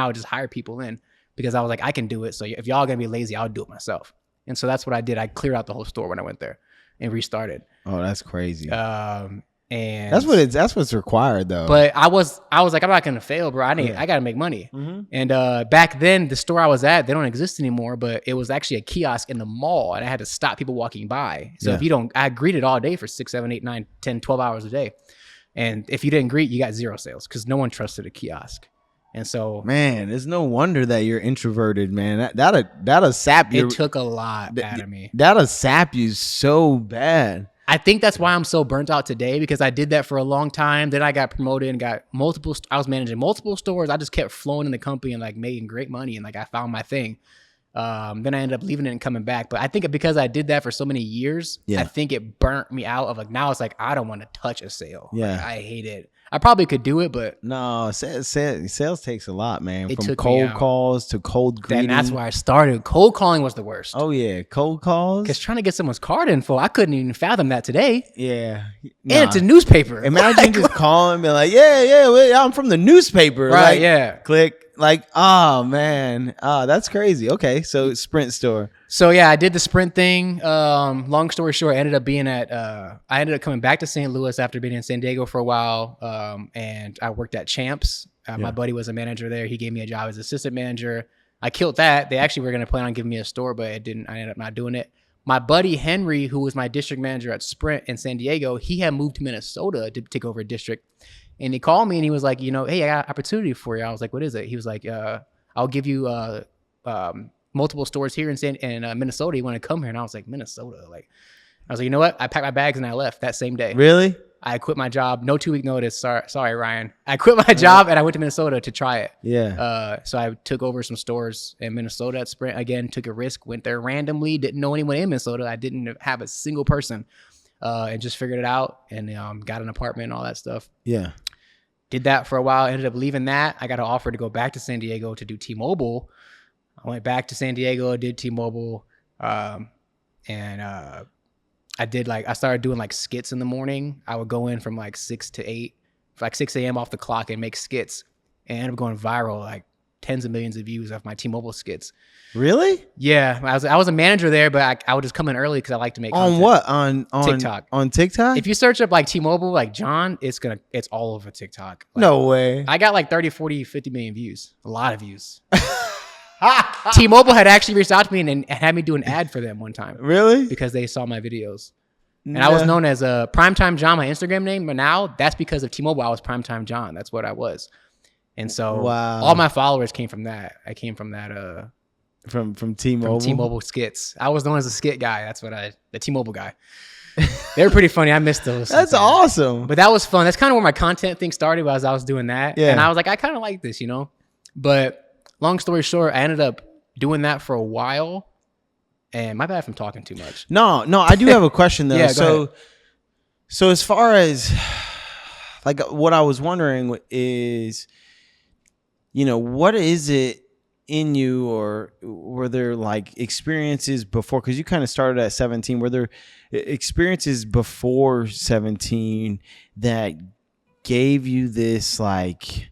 would just hire people in. Because I was like, I can do it. So if y'all gonna be lazy, I'll do it myself. And so that's what I did. I cleared out the whole store when I went there and restarted. Oh, that's crazy. And that's what's required though. But I was like, I'm not gonna fail, bro. I gotta make money. Mm-hmm. And back then, the store I was at, they don't exist anymore. But it was actually a kiosk in the mall, and I had to stop people walking by. So I greeted all day for 6, 7, 8, 9, 10, 12 hours a day. And if you didn't greet, you got 0 sales because no one trusted a kiosk. And so, man, it's no wonder that you're introverted, man. That'll sap you. It took a lot out of me. That'll sap you so bad. I think that's why I'm so burnt out today because I did that for a long time. Then I got promoted and got I was managing multiple stores. I just kept flowing in the company and like making great money and like I found my thing. Then I ended up leaving it and coming back. But I think because I did that for so many years, I think it burnt me out of like, now it's like, I don't want to touch a sale. Yeah. Like, I hate it. I probably could do it, but no, sales takes a lot, man. It From took cold calls to cold greeting. That's where I started. Cold calling was the worst. Oh yeah, cold calls. Because trying to get someone's card info, I couldn't even fathom that today. Yeah, and it's a newspaper. Imagine just calling, be like, yeah, I'm from the newspaper. Right? Like, yeah. Click. Like, oh man, that's crazy. Okay, so Sprint store. So yeah, I did the Sprint thing. Long story short, I ended up coming back to St. Louis after being in San Diego for a while. And I worked at Champs My buddy was a manager there. He gave me a job as assistant manager. I killed that. They actually were going to plan on giving me a store, but it didn't. I ended up not doing it. My buddy Henry, who was my district manager at Sprint in San Diego, he had moved to Minnesota to take over a district. And he called me and he was like, hey, I got an opportunity for you. I was like, what is it? He was like, I'll give you multiple stores here in Minnesota. You want to come here? And I was like, Minnesota? Like, I was like, you know what? I packed my bags and I left that same day. Really? I quit my job. No 2-week notice. Sorry, Ryan. I quit my job and I went to Minnesota to try it. Yeah. So I took over some stores in Minnesota at Sprint. Again, took a risk. Went there randomly. Didn't know anyone in Minnesota. I didn't have a single person. And just figured it out and got an apartment and all that stuff. Yeah. Did that for a while. Ended up leaving that. I got an offer to go back to San Diego to do T-Mobile. I went back to San Diego, did T-Mobile, and I started doing like skits in the morning. I would go in from like 6 to 8, like 6 a.m. off the clock and make skits, and ended up going viral, like tens of millions of views of my T-Mobile skits. Really? Yeah, I was a manager there, but I would just come in early because I like to make content. On what? On TikTok. On TikTok? If you search up like T-Mobile, like John, it's all over TikTok. Like, no way. I got like 30, 40, 50 million views. A lot of views. T-Mobile had actually reached out to me and had me do an ad for them one time. Really? Because they saw my videos. And I was known as a Primetime John, my Instagram name, but now that's because of T-Mobile. I was Primetime John. That's what I was. And so all my followers came from that. I came from that from T-Mobile. From T-Mobile skits. I was known as a skit guy. That's what the T-Mobile guy. They were pretty funny. I missed those. That's awesome. But that was fun. That's kind of where my content thing started, was I was doing that. Yeah. And I was like, I kind of like this, you know? But long story short, I ended up doing that for a while. And my bad if I'm talking too much. No, I do have a question though. Yeah, go ahead. So as far as like what I was wondering is, what is it in you, or were there like experiences before? Because you kind of started at 17. Were there experiences before 17 that gave you this like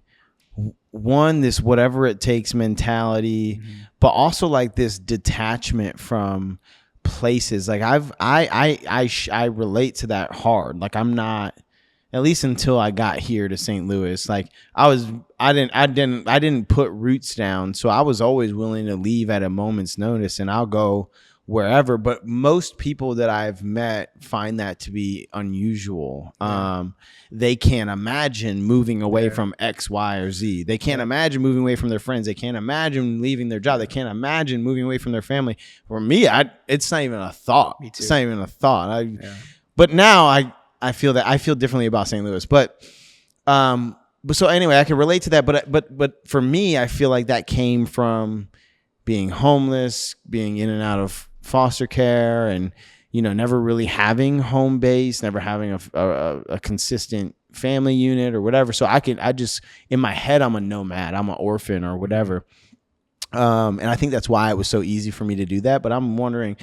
this whatever it takes mentality, but also like this detachment from places? Like I relate to that hard. Like I'm not, at least until I got here to St. Louis, like I didn't put roots down. So I was always willing to leave at a moment's notice, and I'll go wherever. But most people that I've met find that to be unusual. Yeah. They can't imagine moving away from X, Y, or Z. They can't imagine moving away from their friends. They can't imagine leaving their job. They can't imagine moving away from their family. For me, it's not even a thought. Me too. It's not even a thought. But now I feel differently about St. Louis. But so anyway, I can relate to that. But for me, I feel like that came from being homeless, being in and out of foster care, and never really having home base, never having a consistent family unit or whatever. So I just in my head, I'm a nomad, I'm an orphan or whatever. And I think that's why it was so easy for me to do that. But I'm wondering,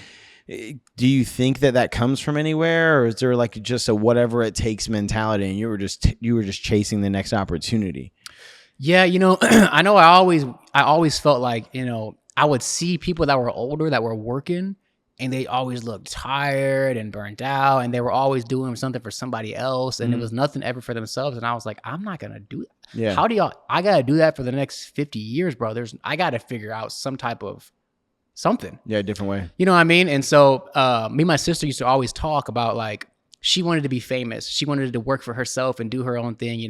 do you think that comes from anywhere, or is there like just a whatever it takes mentality, and you were just chasing the next opportunity? Yeah, I know I always felt like, I would see people that were older that were working, and they always looked tired and burnt out, and they were always doing something for somebody else, and it was nothing ever for themselves. And I was like, I'm not gonna do that. Yeah. I gotta do that for the next 50 years, bro. I gotta figure out some type of something. Yeah, different way. You know what I mean? And so me and my sister used to always talk about, like, she wanted to be famous. She wanted to work for herself and do her own thing,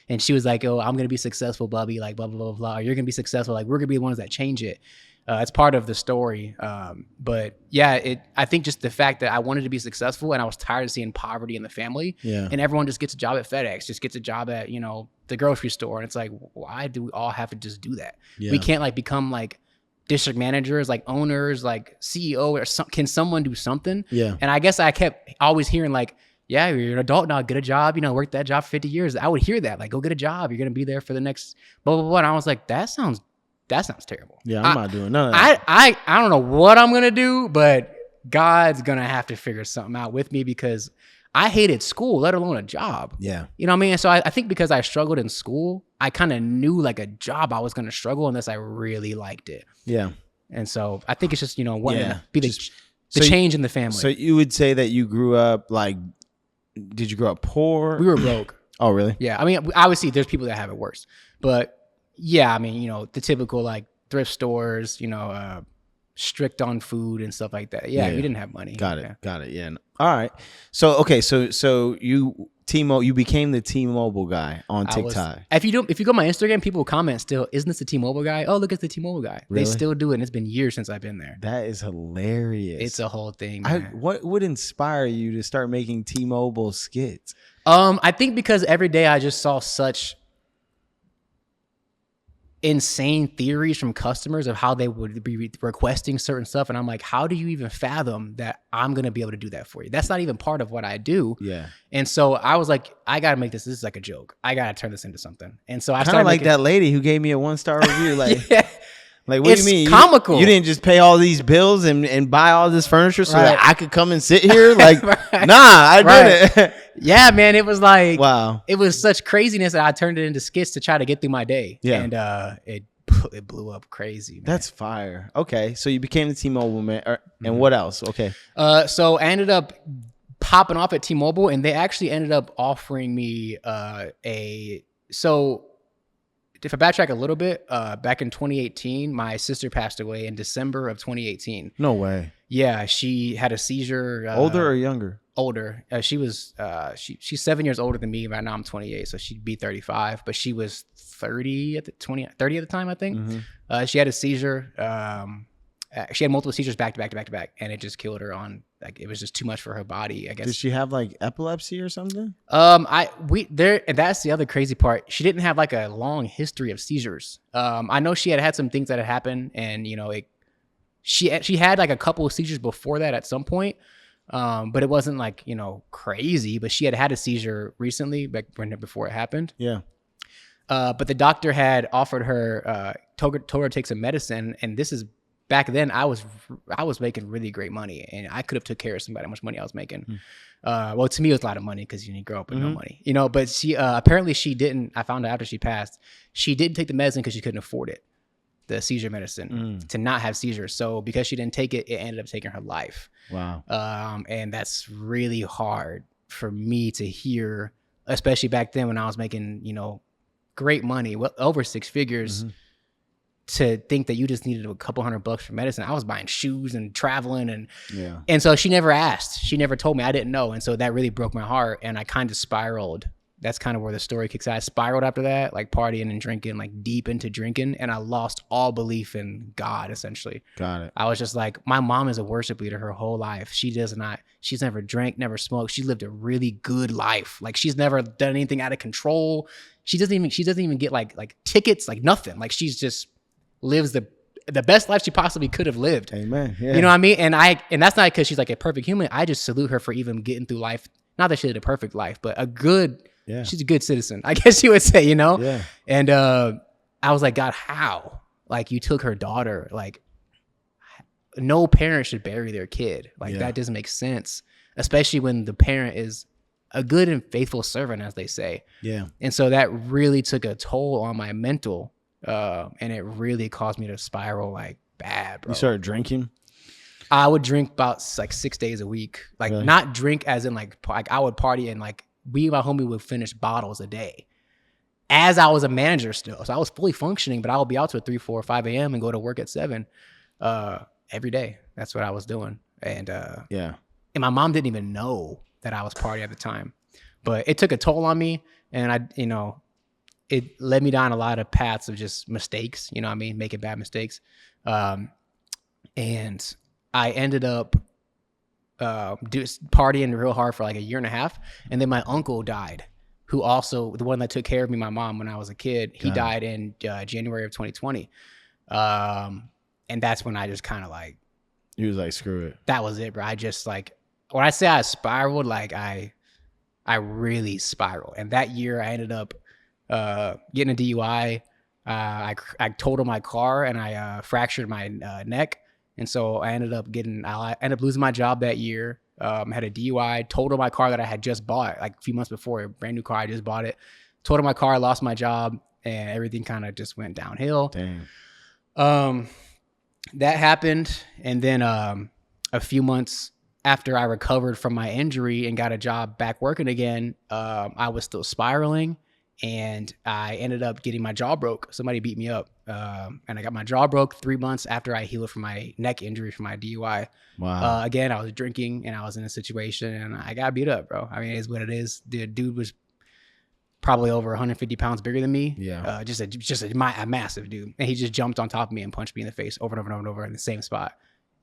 and she was like, oh, I'm going to be successful, Bubby, like blah, blah, blah, blah. You're going to be successful. Like, we're going to be the ones that change it. It's part of the story. But yeah, I think just the fact that I wanted to be successful, and I was tired of seeing poverty in the family, and everyone just gets a job at FedEx, just gets a job at, the grocery store. And it's like, why do we all have to just do that? Yeah. We can't like become like district managers, like owners, like CEO, or can someone do something? Yeah. And I guess I kept always hearing like, yeah, you're an adult now, get a job, work that job for 50 years. I would hear that, like, go get a job. You're going to be there for the next blah, blah, blah. And I was like, that sounds terrible. Yeah, I'm not doing none of that. I don't know what I'm going to do, but God's going to have to figure something out with me, because I hated school, let alone a job. Yeah. You know what I mean? So I think because I struggled in school, I kind of knew like a job I was going to struggle unless I really liked it. Yeah. And so I think it's just, wanting to be the change in the family. So you would say that you grew up like, did you grow up poor? We were broke. Oh, really? Yeah, I mean, obviously there's people that have it worse, but yeah, I mean, the typical like thrift stores, strict on food and stuff like that. Yeah, Yeah. we didn't have money. Got it. Yeah. Got it. Yeah. All right. So okay. So you became the T-Mobile guy on TikTok. If you go on my Instagram, people comment still, isn't this the T-Mobile guy? Oh, look at the T-Mobile guy. Really? They still do it, and it's been years since I've been there. That is hilarious. It's a whole thing, man. What would inspire you to start making T-Mobile skits? I think because every day I just saw such insane theories from customers of how they would be requesting certain stuff, and I'm like, how do you even fathom that I'm gonna be able to do that for you? That's not even part of what I do. Yeah. And so I was like, I gotta make this is like a joke. I gotta turn this into something. And so I Kind started of like that lady who gave me a 1-star review. Like, yeah. like what It's do you mean? comical. You didn't just pay all these bills and buy all this furniture so that Right. I could come and sit here? Like, Right. nah, I Right. didn't. Yeah, man, it was like, Wow. it was such craziness that I turned it into skits to try to get through my day. Yeah. And it blew up crazy, man. That's fire. Okay, so you became the T-Mobile man, and what else? Okay. So I ended up popping off at T-Mobile, and they actually ended up offering me so if I backtrack a little bit, back in 2018, my sister passed away in December of 2018. No way. Yeah, she had a seizure. Older or younger? Older. She was she's 7 years older than me. Right now I'm 28, so she'd be 35, but she was 30 at the 30 at the time, I think. Mm-hmm. She had a seizure. She had multiple seizures back to back to back to back, and it just killed her on, like, it was just too much for her body, I guess. Did she have like epilepsy or something? And that's the other crazy part. She didn't have like a long history of seizures. I know she had some things that had happened, and she had like a couple of seizures before that at some point. But it wasn't like, crazy, but she had a seizure recently, before it happened. Yeah. But the doctor had offered her, told her to take some medicine, and this is back then. I was making really great money, and I could have took care of somebody how much money I was making. Well, to me, it was a lot of money because you grow up with no money, But she apparently she didn't. I found out after she passed, she didn't take the medicine because she couldn't afford it, the seizure medicine, to not have seizures. So because she didn't take it, it ended up taking her life. Wow. And that's really hard for me to hear, especially back then when I was making, great money, well over 6 figures, to think that you just needed a couple $100 for medicine. I was buying shoes and traveling, and so she never asked. She never told me. I didn't know. And so that really broke my heart, and I kind of spiraled. That's kind of where the story kicks out. I spiraled after that, like partying and drinking, like deep into drinking, and I lost all belief in God, essentially. Got it. I was just like, my mom is a worship leader her whole life. She's never drank, never smoked. She lived a really good life. Like, she's never done anything out of control. She doesn't even get like tickets, like nothing. Like, she's just lives the best life she possibly could have lived. Amen. Yeah. You know what I mean? And that's not because she's like a perfect human. I just salute her for even getting through life. Not that she had a perfect life, but she's a good citizen, I guess you would say, Yeah. And I was like, God, how? Like, you took her daughter. Like, no parent should bury their kid. Like, that doesn't make sense, especially when the parent is a good and faithful servant, as they say. Yeah. And so that really took a toll on my mental, and it really caused me to spiral like bad, bro. You started drinking? I would drink about like 6 days a week. Like, Really? not drink as in like I would party, and like me and my homie would finish bottles a day as I was a manager still. So I was fully functioning, but I would be out till 3, 4, 5 a.m. and go to work at 7 every day. That's what I was doing. And and my mom didn't even know that I was partying at the time, but it took a toll on me, and it led me down a lot of paths of just mistakes, making bad mistakes. And I ended up partying real hard for like a year and a half. And then my uncle died, who also, the one that took care of me, my mom, when I was a kid, he died in January of 2020. And that's when I just kind of like, He was like, screw it. that was it, bro. I just like, when I say I spiraled, like I really spiraled. And that year I ended up getting a DUI. I totaled my car, and I fractured my neck. And so I ended up losing my job that year. Had a DUI, totaled my car that I had just bought like a few months before, a brand new car. I just bought it. Totaled my car, lost my job, and everything kind of just went downhill. Dang. That happened. And then a few months after I recovered from my injury and got a job back working again, I was still spiraling, and I ended up getting my jaw broke. Somebody beat me up, and I got my jaw broke 3 months after I healed from my neck injury from my DUI. Wow. Again, I was drinking, and I was in a situation, and I got beat up, bro. I mean, it is what it is. The dude was probably over 150 pounds bigger than me. Yeah. Just a massive dude, and he just jumped on top of me and punched me in the face over and over and over in the same spot.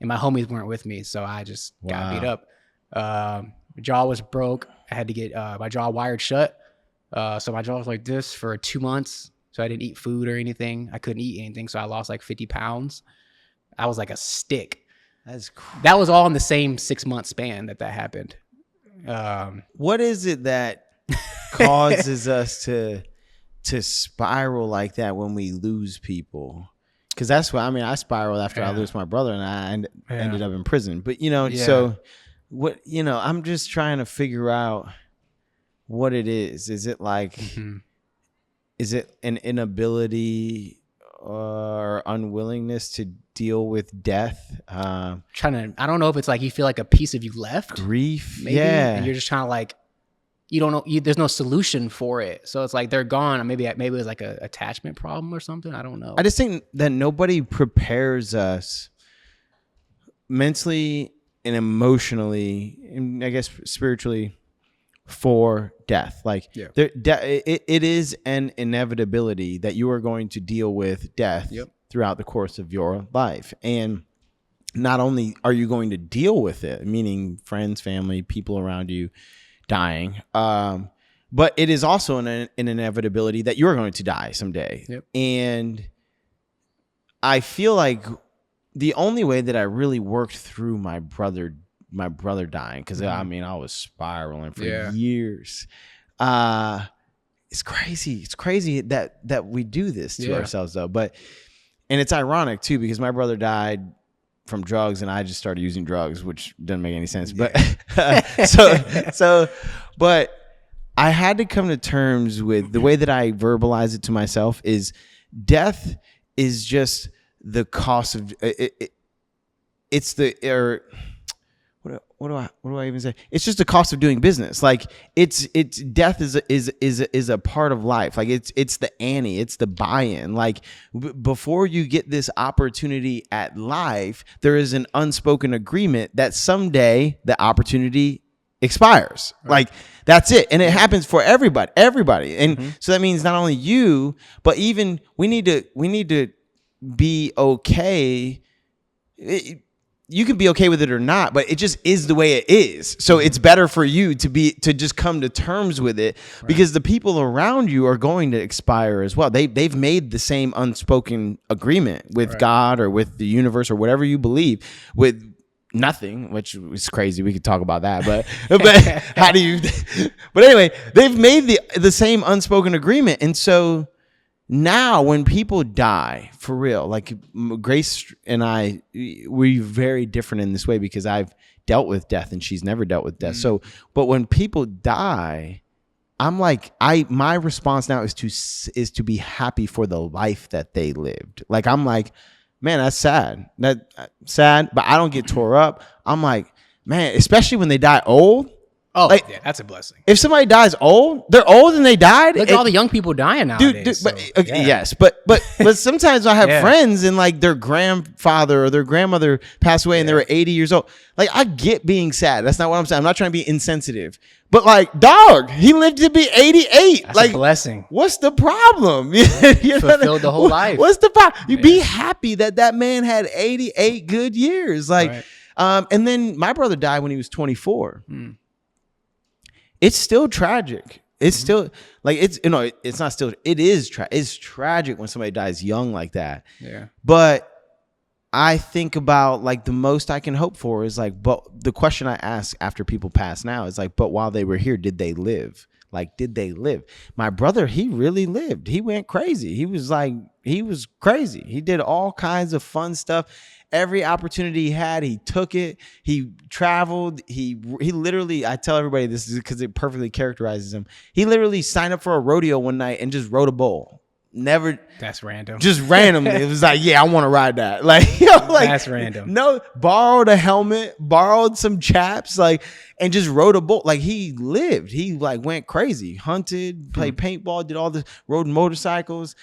And my homies weren't with me, so I just got beat up. My jaw was broke. I had to get my jaw wired shut. So my jaw was like this for 2 months. So I didn't eat food or anything. I couldn't eat anything. So I lost like 50 pounds. I was like a stick. That was all in the same 6-month span that happened. What is it that causes us to spiral like that when we lose people? Because that's what, I mean, I spiraled after I lost my brother, and I ended up in prison. But, so what, I'm just trying to figure out what it is. Is it like, is it an inability or unwillingness to deal with death? I don't know if it's like you feel like a piece of you left. Grief. Maybe, yeah. And you're just trying to like, you don't know, there's no solution for it. So it's like they're gone. Maybe it was like a attachment problem or something. I don't know. I just think that nobody prepares us mentally and emotionally, and I guess spiritually, for death. Like it is an inevitability that you are going to deal with death throughout the course of your life. And not only are you going to deal with it, meaning friends, family, people around you dying, but it is also an inevitability that you're going to die someday. And I feel like the only way that I really worked through my brother dying, because I mean, I was spiraling for years. It's crazy. It's crazy that we do this to ourselves, though. And it's ironic too, because my brother died from drugs, and I just started using drugs, which doesn't make any sense. But but I had to come to terms with the way that I verbalize it to myself is death is just the cost of it. It's the what do I even say? It's just the cost of doing business. Like it's death is a part of life. Like it's the ante, it's the buy-in. Like before you get this opportunity at life, there is an unspoken agreement that someday the opportunity expires. Right. Like that's it. And it happens for everybody. And so that means not only you, but even we need to be okay. You can be okay with it or not, but it just is the way it is. So it's better for you to just come to terms with it, because the people around you are going to expire as well. They've made the same unspoken agreement with God or with the universe or whatever you believe, with nothing, which is crazy. We could talk about that, but how do you? But anyway, they've made the same unspoken agreement, and so. Now, when people die, for real, like Grace and I, we're very different in this way because I've dealt with death and she's never dealt with death. So, but when people die, I'm like, my response now is to be happy for the life that they lived. Like, I'm like, man, that's sad. That's sad, but I don't get tore up. I'm like, man, especially when they die old. Oh, like, yeah, that's a blessing. If somebody dies old, they're old and they died. Look at all the young people dying nowadays. Dude, yes, but sometimes I have friends and like their grandfather or their grandmother passed away and they were 80 years old. Like I get being sad. That's not what I'm saying. I'm not trying to be insensitive. But like, dog, he lived to be 88. That's like a blessing. What's the problem? Fulfilled the whole life. What's the problem? You be happy that man had 88 good years. Like, and then my brother died when he was 24. It's still tragic. It's still like it's not still. It is it's tragic when somebody dies young like that. Yeah. But I think about like the most I can hope for is like, but the question I ask after people pass now is like, but while they were here, did they live? Like, did they live? My brother, he really lived. He went crazy. He was crazy. He did all kinds of fun stuff. Every opportunity he had, he took it. He traveled. He literally, I tell everybody this is because it perfectly characterizes him. He literally signed up for a rodeo one night and just rode a bull. never. That's random. Just randomly, it was like, yeah, I want to ride that. Like, like that's random. No, borrowed a helmet, borrowed some chaps, like, and just rode a boat. Like he lived. He like went crazy, hunted, played paintball, did all this, rode motorcycles,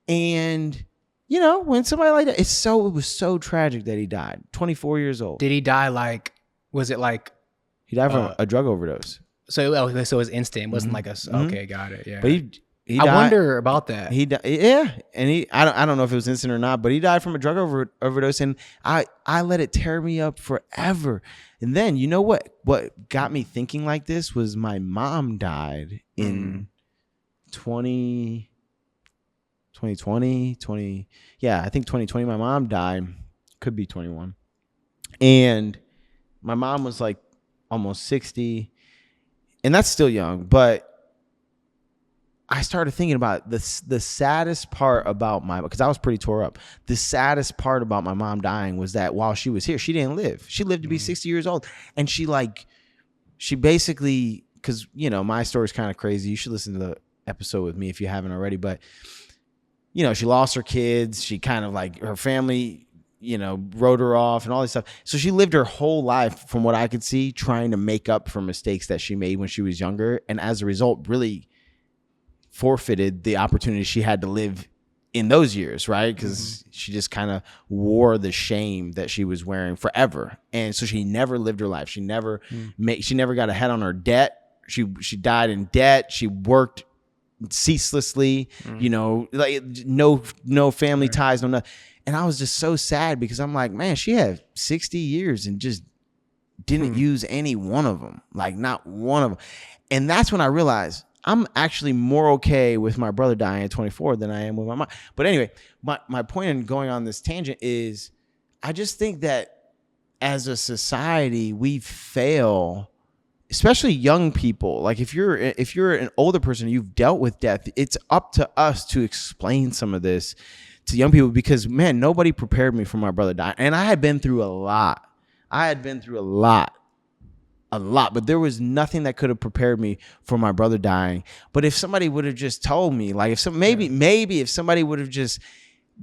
and when somebody like that, it was so tragic that he died. 24 years old. Did he die like? Was it like? He died from a drug overdose. So it was instant. It wasn't like a. Okay, got it. Yeah. But he I wonder about that. He died, yeah, and I don't know if it was instant or not, but he died from a drug overdose, and I let it tear me up forever. And then what got me thinking like this was my mom died in 2020, yeah, I think 2020. My mom died, could be 21, and my mom was like almost 60, and that's still young, but I started thinking about the saddest part about because I was pretty tore up. The saddest part about my mom dying was that while she was here, she didn't live. She lived to be 60 years old. And she basically, because, my story's kind of crazy. You should listen to the episode with me if you haven't already. But, she lost her kids. She kind of her family, wrote her off and all this stuff. So she lived her whole life, from what I could see, trying to make up for mistakes that she made when she was younger. And as a result, really forfeited the opportunity she had to live in those years, right? Because she just kind of wore the shame that she was wearing forever, and so she never lived her life. She never she never got ahead on her debt. She died in debt. She worked ceaselessly, like no family ties, no nothing. And I was just so sad because I'm like, man, she had 60 years and just didn't use any one of them, like not one of them. And that's when I realized I'm actually more okay with my brother dying at 24 than I am with my mom. But anyway, my point in going on this tangent is I just think that as a society, we fail, especially young people. Like if you're an older person, you've dealt with death, it's up to us to explain some of this to young people, because, man, nobody prepared me for my brother dying. And I had been through a lot. But there was nothing that could have prepared me for my brother dying. But if somebody would have just told me, like maybe if somebody would have just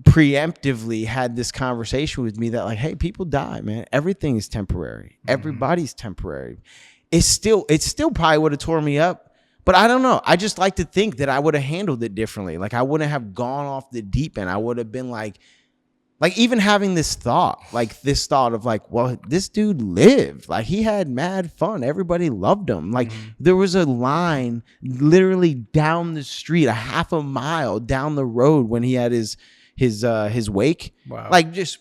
preemptively had this conversation with me that, like, hey, people die, man. Everything is temporary. Everybody's temporary. It's still probably would have torn me up. But I don't know. I just like to think that I would have handled it differently. Like I wouldn't have gone off the deep end. I would have been like even having this thought of like, well, this dude lived, like he had mad fun. Everybody loved him. Like there was a line literally down the street, a half a mile down the road when he had his wake. Wow. Like just,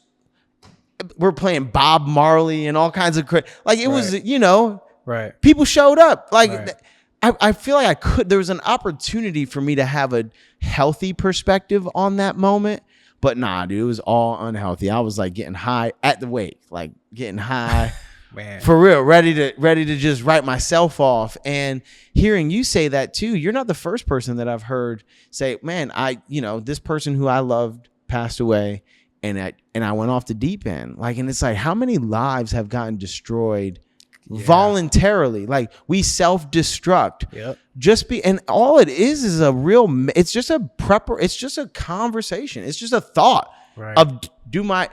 we're playing Bob Marley and all kinds of like it was, right. People showed up. Like I feel like there was an opportunity for me to have a healthy perspective on that moment. But nah, dude, it was all unhealthy. I was like getting high at the wake, like getting high, man, for real, ready to just write myself off. And hearing you say that too, you're not the first person that I've heard say, man, this person who I loved passed away, and I went off the deep end. Like, and it's like, how many lives have gotten destroyed voluntarily? Like we self-destruct. Yep. And all it is a real, it's just a it's just a conversation. It's just a thought of do I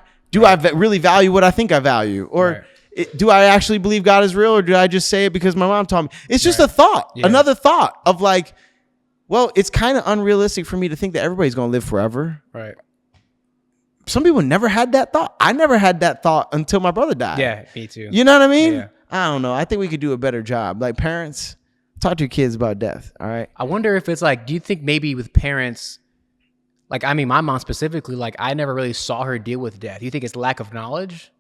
really value what I think I value, or do I actually believe God is real, or do I just say it because my mom taught me? It's just a thought, another thought of like, well, it's kind of unrealistic for me to think that everybody's going to live forever. Right. Some people never had that thought. I never had that thought until my brother died. Yeah, me too. You know what I mean? Yeah. I don't know. I think we could do a better job. Like parents, talk to your kids about death. All right. I wonder if it's like, do you think maybe with parents, like, I mean, my mom specifically, like I never really saw her deal with death. Do you think it's lack of knowledge?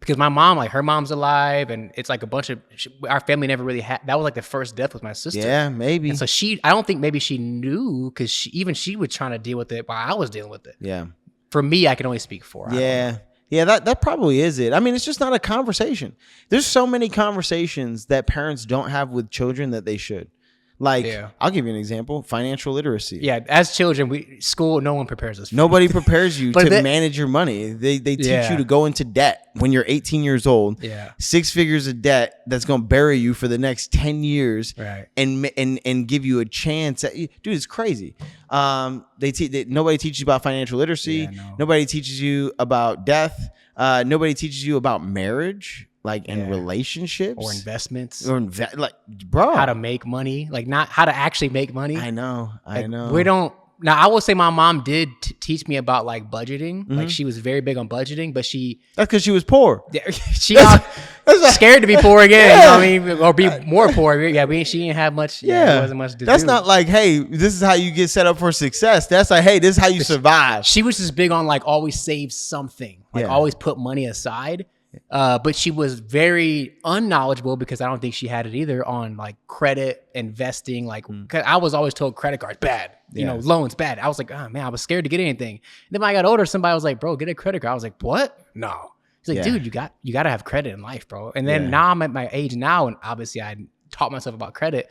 Because my mom, like her mom's alive, and it's like a bunch of, our family never really had, that was like the first death with my sister. Yeah, maybe. And so I don't think maybe she knew, because she was trying to deal with it while I was dealing with it. Yeah. For me, I can only speak for her. Yeah. Yeah, that probably is it. I mean, it's just not a conversation. There's so many conversations that parents don't have with children that they should. Like, I'll give you an example: financial literacy. Yeah, as children, school, no one prepares us. Nobody prepares you to manage your money. They teach you to go into debt when you're 18 years old. Yeah, 6 figures of debt that's going to bury you for the next 10 years. Right, and give you a chance. Dude, it's crazy. Nobody teaches you about financial literacy. Yeah, no. Nobody teaches you about death. Nobody teaches you about marriage, like and relationships or investments, or like, bro, how to make money, like not how to actually make money. I know. We don't. Now, I will say my mom did teach me about like budgeting. Like she was very big on budgeting, but that's because she was poor. She got scared to be poor again. You know what I mean? Or be more poor. Yeah, she didn't have much. Yeah, there wasn't much to do. That's not like, hey, this is how you get set up for success. That's like, hey, this is how you survive. She was just big on like always save something, like always put money aside. But she was very unknowledgeable because I don't think she had it either on like credit, investing. Like, cause I was always told credit cards bad, you know, loans bad. I was like, oh man, I was scared to get anything. And then when I got older, somebody was like, bro, get a credit card. I was like, what? No. He's like, dude, you got to have credit in life, bro. And then now I'm at my age now, and obviously I taught myself about credit.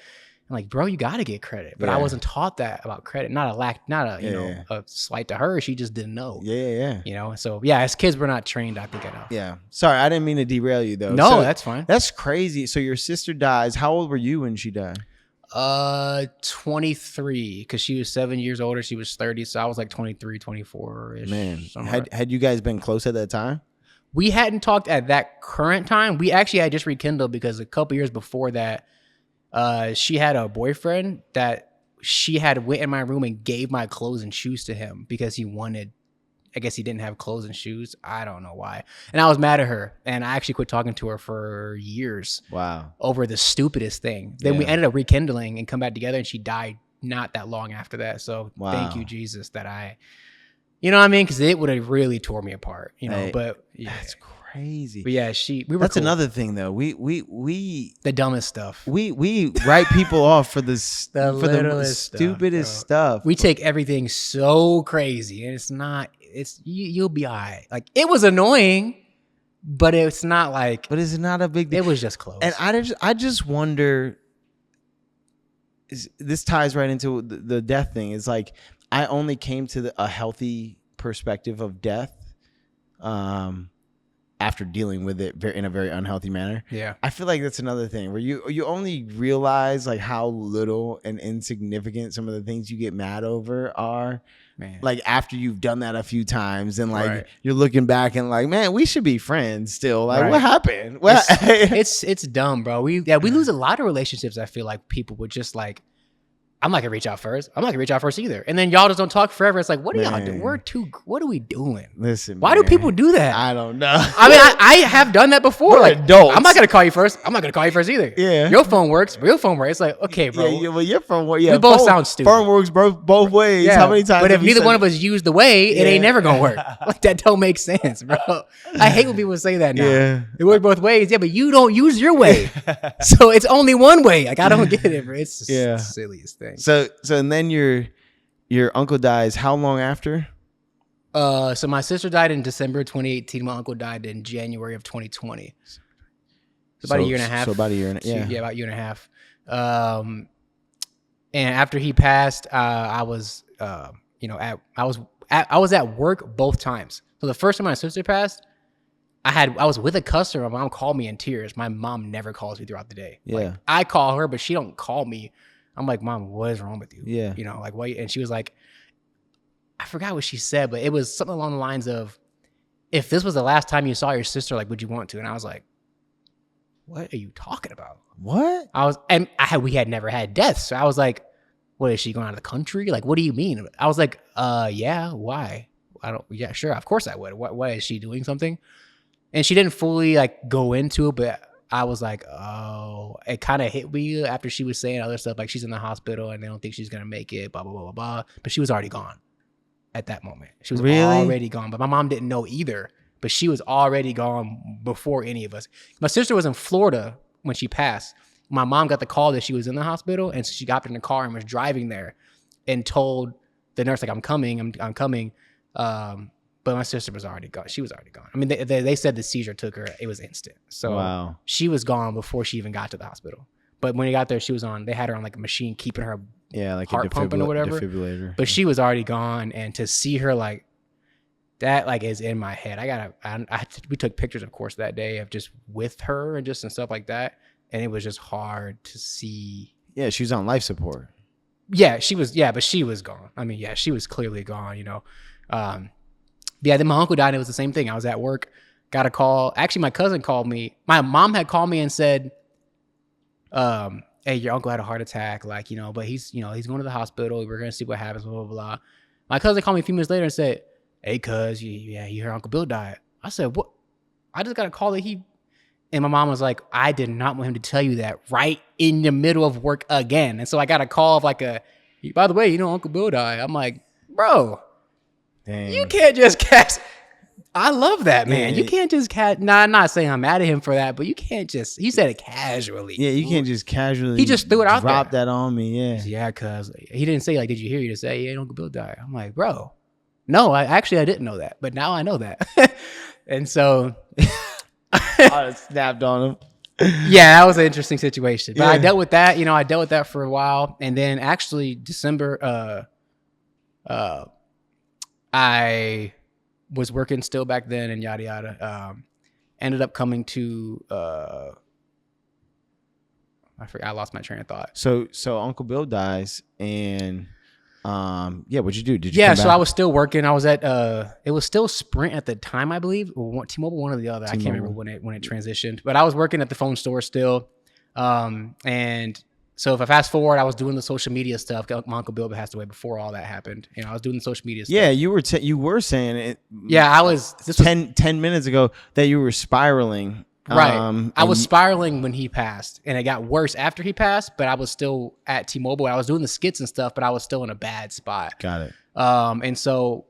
I'm like, bro, you got to get credit. But I wasn't taught that about credit. Not a slight to her. She just didn't know. Yeah. You know, so as kids, we're not trained, I think, enough. Yeah. Sorry, I didn't mean to derail you though. No, that's fine. That's crazy. So your sister dies. How old were you when she died? 23, because she was 7 years older. She was 30. So I was like 23, 24-ish. Man, had you guys been close at that time? We hadn't talked at that current time. We actually had just rekindled because a couple years before that, she had a boyfriend that she had went in my room and gave my clothes and shoes to him because I guess he didn't have clothes and shoes. I don't know why. And I was mad at her. And I actually quit talking to her for years. Wow. Over the stupidest thing. Then we ended up rekindling and come back together, and she died not that long after that. So thank you, Jesus, that you know what I mean? Because it would have really tore me apart, you know, but that's crazy. But that's cool. Another thing though. We the dumbest stuff. We write people off for the stupidest stuff. We take everything so crazy, and you'll be all right. Like, it was annoying, but it's not like, but it's not a big deal. It was just close. And I just wonder, this ties right into the death thing. It's like, I only came to a healthy perspective of death after dealing with it in a very unhealthy manner. Yeah. I feel like that's another thing where you only realize like how little and insignificant some of the things you get mad over are. Man. Like after you've done that a few times and like you're looking back and like, man, we should be friends still. Like what happened? It's dumb, bro. We lose a lot of relationships. I feel like people would just like, I'm not gonna reach out first. I'm not gonna reach out first either. And then y'all just don't talk forever. It's like, what are y'all doing? What are we doing? Listen, why do people do that? I don't know. I mean, I have done that before. We're like, adults. I'm not gonna call you first. I'm not gonna call you first either. Yeah. Your phone works. Real phone works. It's like, okay, bro. Yeah, well, your phone works. Yeah, we both sound stupid. Phone works both ways. Yeah. How many times? But if neither one of us use the way, it ain't never gonna work. Like, that don't make sense, bro. I hate when people say that now. Yeah. It works both ways. Yeah, but you don't use your way. So it's only one way. Like, I don't get it, bro. It's just the silliest thing. So and then your uncle dies how long after? So my sister died in December 2018. My uncle died in January of 2020. So about a year and a half. So about a year and about a year and a half. And after he passed, I was at work both times. So the first time my sister passed, I was with a customer. My mom called me in tears. My mom never calls me throughout the day. Yeah. Like, I call her, but she don't call me. I'm like, Mom, what is wrong with you? Yeah. You know, like, what? And she was like, I forgot what she said, but it was something along the lines of, if this was the last time you saw your sister, like, would you want to? And I was like, what are you talking about? What? We had never had deaths. So I was like, what, is she going out of the country? Like, what do you mean? I was like, yeah, why? Yeah, sure. Of course I would. What is she doing something? And she didn't fully like go into it, but I was like, oh, it kind of hit me after she was saying other stuff, like she's in the hospital and they don't think she's going to make it, blah, blah, blah, blah, blah. But she was already gone at that moment. She was already gone, but my mom didn't know either, but she was already gone before any of us. My sister was in Florida when she passed. My mom got the call that she was in the hospital, and so she got in the car and was driving there and told the nurse, like, I'm coming. But my sister was already gone. She was already gone. I mean, they said the seizure took her. It was instant. So She was gone before she even got to the hospital. But when he got there, they had her on like a machine keeping her like heart pumping or whatever. Defibrillator. But she was already gone. And to see her like that, like, is in my head. We took pictures, of course, that day of just with her and stuff like that. And it was just hard to see. Yeah, she was on life support. Yeah, she was. Yeah, but she was gone. I mean, yeah, she was clearly gone. Yeah. Then my uncle died. And it was the same thing. I was at work, got a call. Actually, my cousin called me. My mom had called me and said, "Hey, your uncle had a heart attack. Like, but he's going to the hospital. We're gonna see what happens. Blah blah blah." My cousin called me a few minutes later and said, "Hey, cuz, you heard Uncle Bill died." I said, "What?" I just got a call that he. And my mom was like, "I did not want him to tell you that right in the middle of work again." And so I got a call of like by the way, Uncle Bill died. I'm like, bro, Dang. you can't just catch. I love that, man. Yeah. You can't just catch. Nah, I'm not saying I'm mad at him for that, but you can't just. He said it casually. Yeah, you can't just casually. He just threw it out there. Drop that on me. Yeah. Yeah, cuz he didn't say like, "Did you hear?" You just say, "Yeah, Uncle Bill died." I'm like, bro, no, I didn't know that, but now I know that. And so I snapped on him. Yeah, that was an interesting situation. But Yeah. I dealt with that. I dealt with that for a while, and then actually December, I was working still back then, and yada yada. Ended up coming to. I forgot. I lost my train of thought. So Uncle Bill dies, and yeah, what'd you do? Did you? Yeah, come so back? I was still working. I was at it was still Sprint at the time, I believe, or T-Mobile, one or the other. I can't remember when it transitioned, but I was working at the phone store still. And so if I fast forward, I was doing the social media stuff. My Uncle Bill passed away before all that happened. I was doing the social media stuff. Yeah, you were saying it. Yeah, I was. This was 10 minutes ago that you were spiraling. Right. I was spiraling when he passed, and it got worse after he passed, but I was still at T-Mobile. I was doing the skits and stuff, but I was still in a bad spot. Got it. And so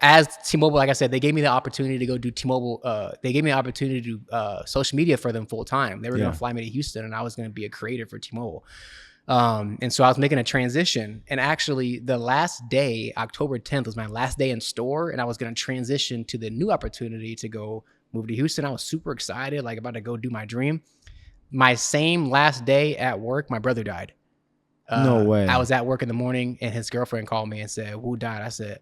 as T-Mobile, like I said, they gave me the opportunity to go do T-Mobile. They gave me the opportunity to do social media for them full time. They were going to fly me to Houston, and I was going to be a creator for T-Mobile. And so I was making a transition, and actually the last day, October 10th, was my last day in store, and I was going to transition to the new opportunity to go move to Houston. I was super excited, like about to go do my dream. My same last day at work, my brother died. No way. I was at work in the morning, and his girlfriend called me and said, "Who died?" I said,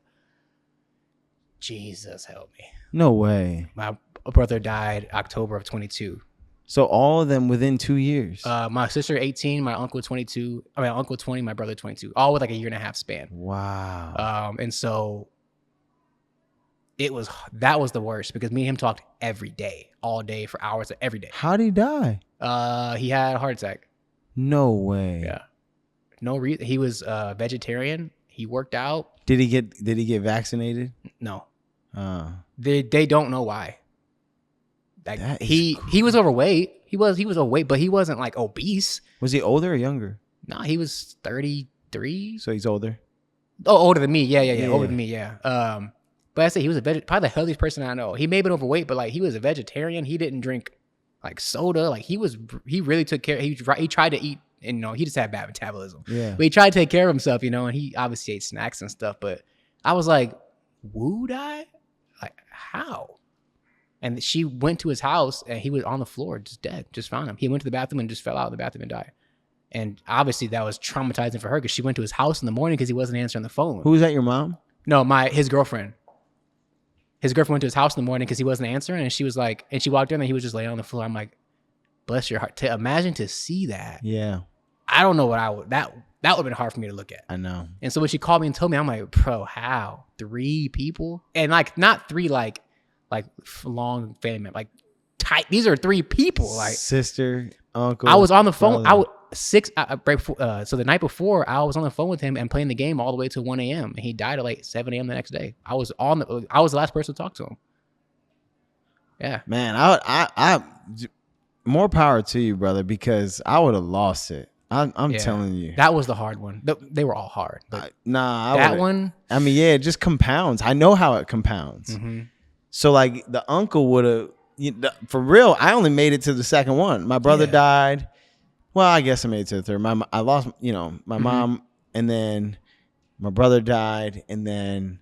"Jesus help me." No way. My brother died October of 22. So all of them within 2 years. My sister 18, my uncle 22. I mean, my uncle 20, my brother 22. All with like a year and a half span. Wow. And so that was the worst, because me and him talked every day, all day, for hours, every day. How'd he die? He had a heart attack. No way. Yeah. No reason. He was vegetarian. He worked out. Did he get vaccinated? No. They They don't know why. Like That is he was overweight. He was overweight, but he wasn't like obese. Was he older or younger? No, he was 33. So he's older. Oh, older than me. Yeah. Yeah. Older than me. Yeah. But I say he was probably the healthiest person I know. He may have been overweight, but like he was a vegetarian. He didn't drink like soda. Like he really took care. He tried to eat, and he just had bad metabolism. Yeah. But he tried to take care of himself, and he obviously ate snacks and stuff. But I was like, Woo died? Like how? And she went to his house, and he was on the floor, just dead, just found him. He went to the bathroom and just fell out of the bathroom and died. And obviously that was traumatizing for her, because she went to his house in the morning because he wasn't answering the phone. Who was that? Your mom? No, his girlfriend. His girlfriend went to his house in the morning because he wasn't answering, and she was like, and she walked in and he was just laying on the floor. I'm like, bless your heart. To imagine to see that. Yeah. I don't know what that would have been hard for me to look at. I know. And so when she called me and told me, I'm like, bro, how? 3 people? And like not 3 like long family, like tight. These are 3 people. Like sister, uncle. I was on the phone. brother. I was 6 right before, so the night before I was on the phone with him and playing the game all the way to 1 a.m. and he died at like 7 a.m. the next day. I was the last person to talk to him. Yeah, Man, I more power to you, brother, because I would have lost it. I'm Yeah. telling you. That was the hard one. They were all hard. But I that would've- one, I mean, yeah, it just compounds. I know how it compounds. mhm. So like the uncle would have, for real. I only made it to the second one. My brother Yeah. died. Well, I guess I made it to the third. I lost, my Mm-hmm. mom, and then my brother died, and then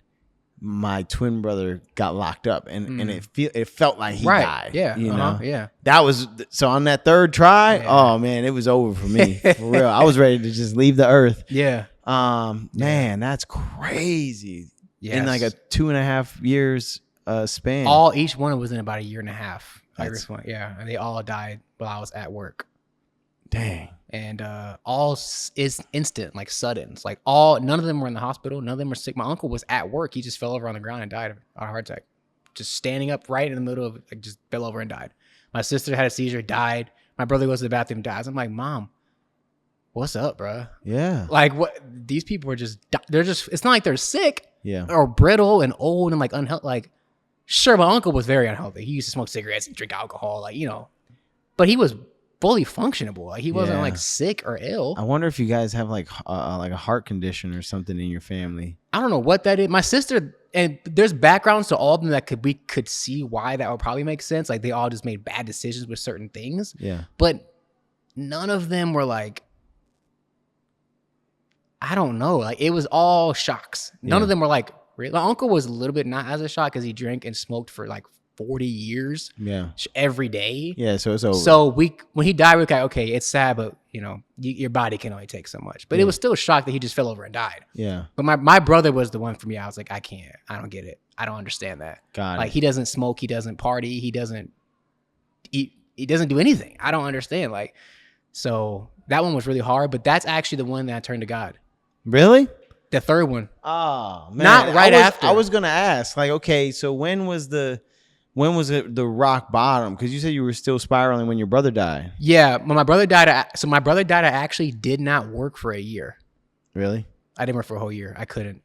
my twin brother got locked up, and it felt like he Right. died. Yeah. you know. Yeah. That was so on that third try. Yeah. Oh man, it was over for me. For real, I was ready to just leave the earth. Yeah. Man, that's crazy. Yes. In like a 2.5 years span. Each one was in about a year and a half. That's- Yeah. And they all died while I was at work. Dang. And all is instant, like sudden. It's like none of them were in the hospital. None of them were sick. My uncle was at work. He just fell over on the ground and died of a heart attack. Just standing up right in the middle of, like, just fell over and died. My sister had a seizure, died. My brother goes to the bathroom, dies. I'm like, Mom, what's up, bro? Yeah. Like, what? These people are they're just, it's not like they're sick or brittle and old and like unhealthy. Like, sure, my uncle was very unhealthy. He used to smoke cigarettes and drink alcohol, like, but he was fully functionable. Like, he wasn't like sick or ill. I wonder if you guys have like a heart condition or something in your family. I don't know what that is. My sister, and there's backgrounds to all of them that we could see why that would probably make sense. Like, they all just made bad decisions with certain things. Yeah. But none of them were like, I don't know. Like, it was all shocks. None of them were like, really. My uncle was a little bit not as a shock because he drank and smoked for like 40 years. Yeah. Every day. Yeah. So it's over. So when he died, we were like, okay, it's sad, but your body can only take so much. But it was still a shock that he just fell over and died. Yeah. But my brother was the one for me. I was like, I can't. I don't get it. I don't understand that. Like, he doesn't smoke. He doesn't party. He doesn't eat. He doesn't do anything. I don't understand. Like, so that one was really hard. But that's actually the one that I turned to God. Really? The third one. Oh, man. Not right after. I was going to ask, like, okay, so when was it the rock bottom? Because you said you were still spiraling when your brother died. Yeah, when my brother died. I actually did not work for a year. Really? I didn't work for a whole year. I couldn't.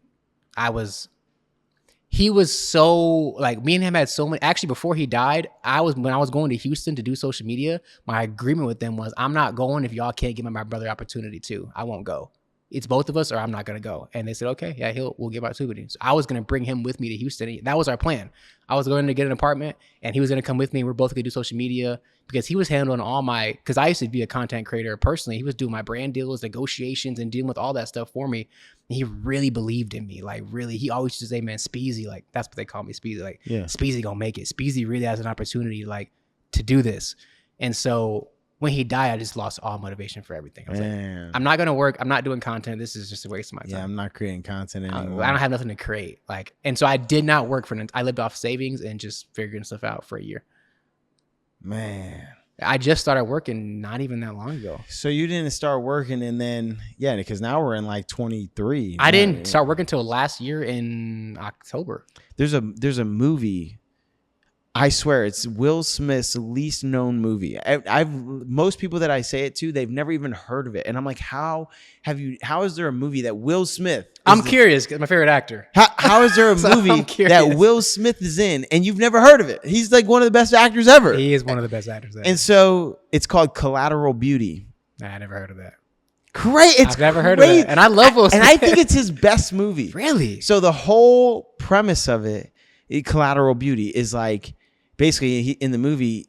He was so, like, me and him had so many. Actually, before he died, when I was going to Houston to do social media, my agreement with them was, I'm not going if y'all can't give my brother opportunity too. I won't go. It's both of us or I'm not going to go. And they said, okay, yeah, we'll give opportunity. So I was going to bring him with me to Houston. That was our plan. I was going to get an apartment and he was going to come with me. We're both going to do social media because he was handling because I used to be a content creator personally. He was doing my brand deals, negotiations, and dealing with all that stuff for me. And he really believed in me. Like, really, he always used to say, man, Speezy, like, that's what they call me, Speezy. Like, Speezy gonna make it. Speezy really has an opportunity, like, to do this. And so when he died, I just lost all motivation for everything. I was like, I'm not going to work. I'm not doing content. This is just a waste of my time. Yeah, I'm not creating content anymore. I don't have nothing to create. Like, and so I did not work I lived off savings and just figuring stuff out for a year. Man. I just started working not even that long ago. So you didn't start working and then, because now we're in like 23. I didn't start working until last year in October. There's a movie. I swear it's Will Smith's least known movie. Most people that I say it to, they've never even heard of it. And I'm like, how is there a movie that Will Smith I'm curious because my favorite actor. How is there a movie that Will Smith is in and you've never heard of it? He's like one of the best actors ever. He is one of the best actors ever. And so it's called Collateral Beauty. I never heard of that. Great. I've never heard of it. And I love Will Smith. And I think it's his best movie. Really? So the whole premise of it, Collateral Beauty, is like, basically, in the movie,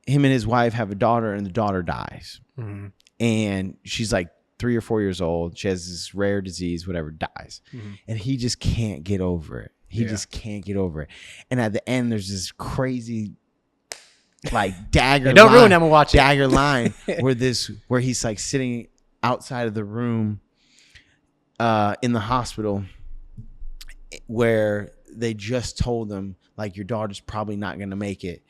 him and his wife have a daughter, and the daughter dies. Mm-hmm. And she's like 3 or 4 years old. She has this rare disease, whatever, dies. Mm-hmm. And he just can't get over it. He just can't get over it. And at the end, there's this crazy, like, dagger don't ruin it, I'm gonna watch it. Dagger line where he's like sitting outside of the room in the hospital where they just told him, like, your daughter's probably not gonna make it,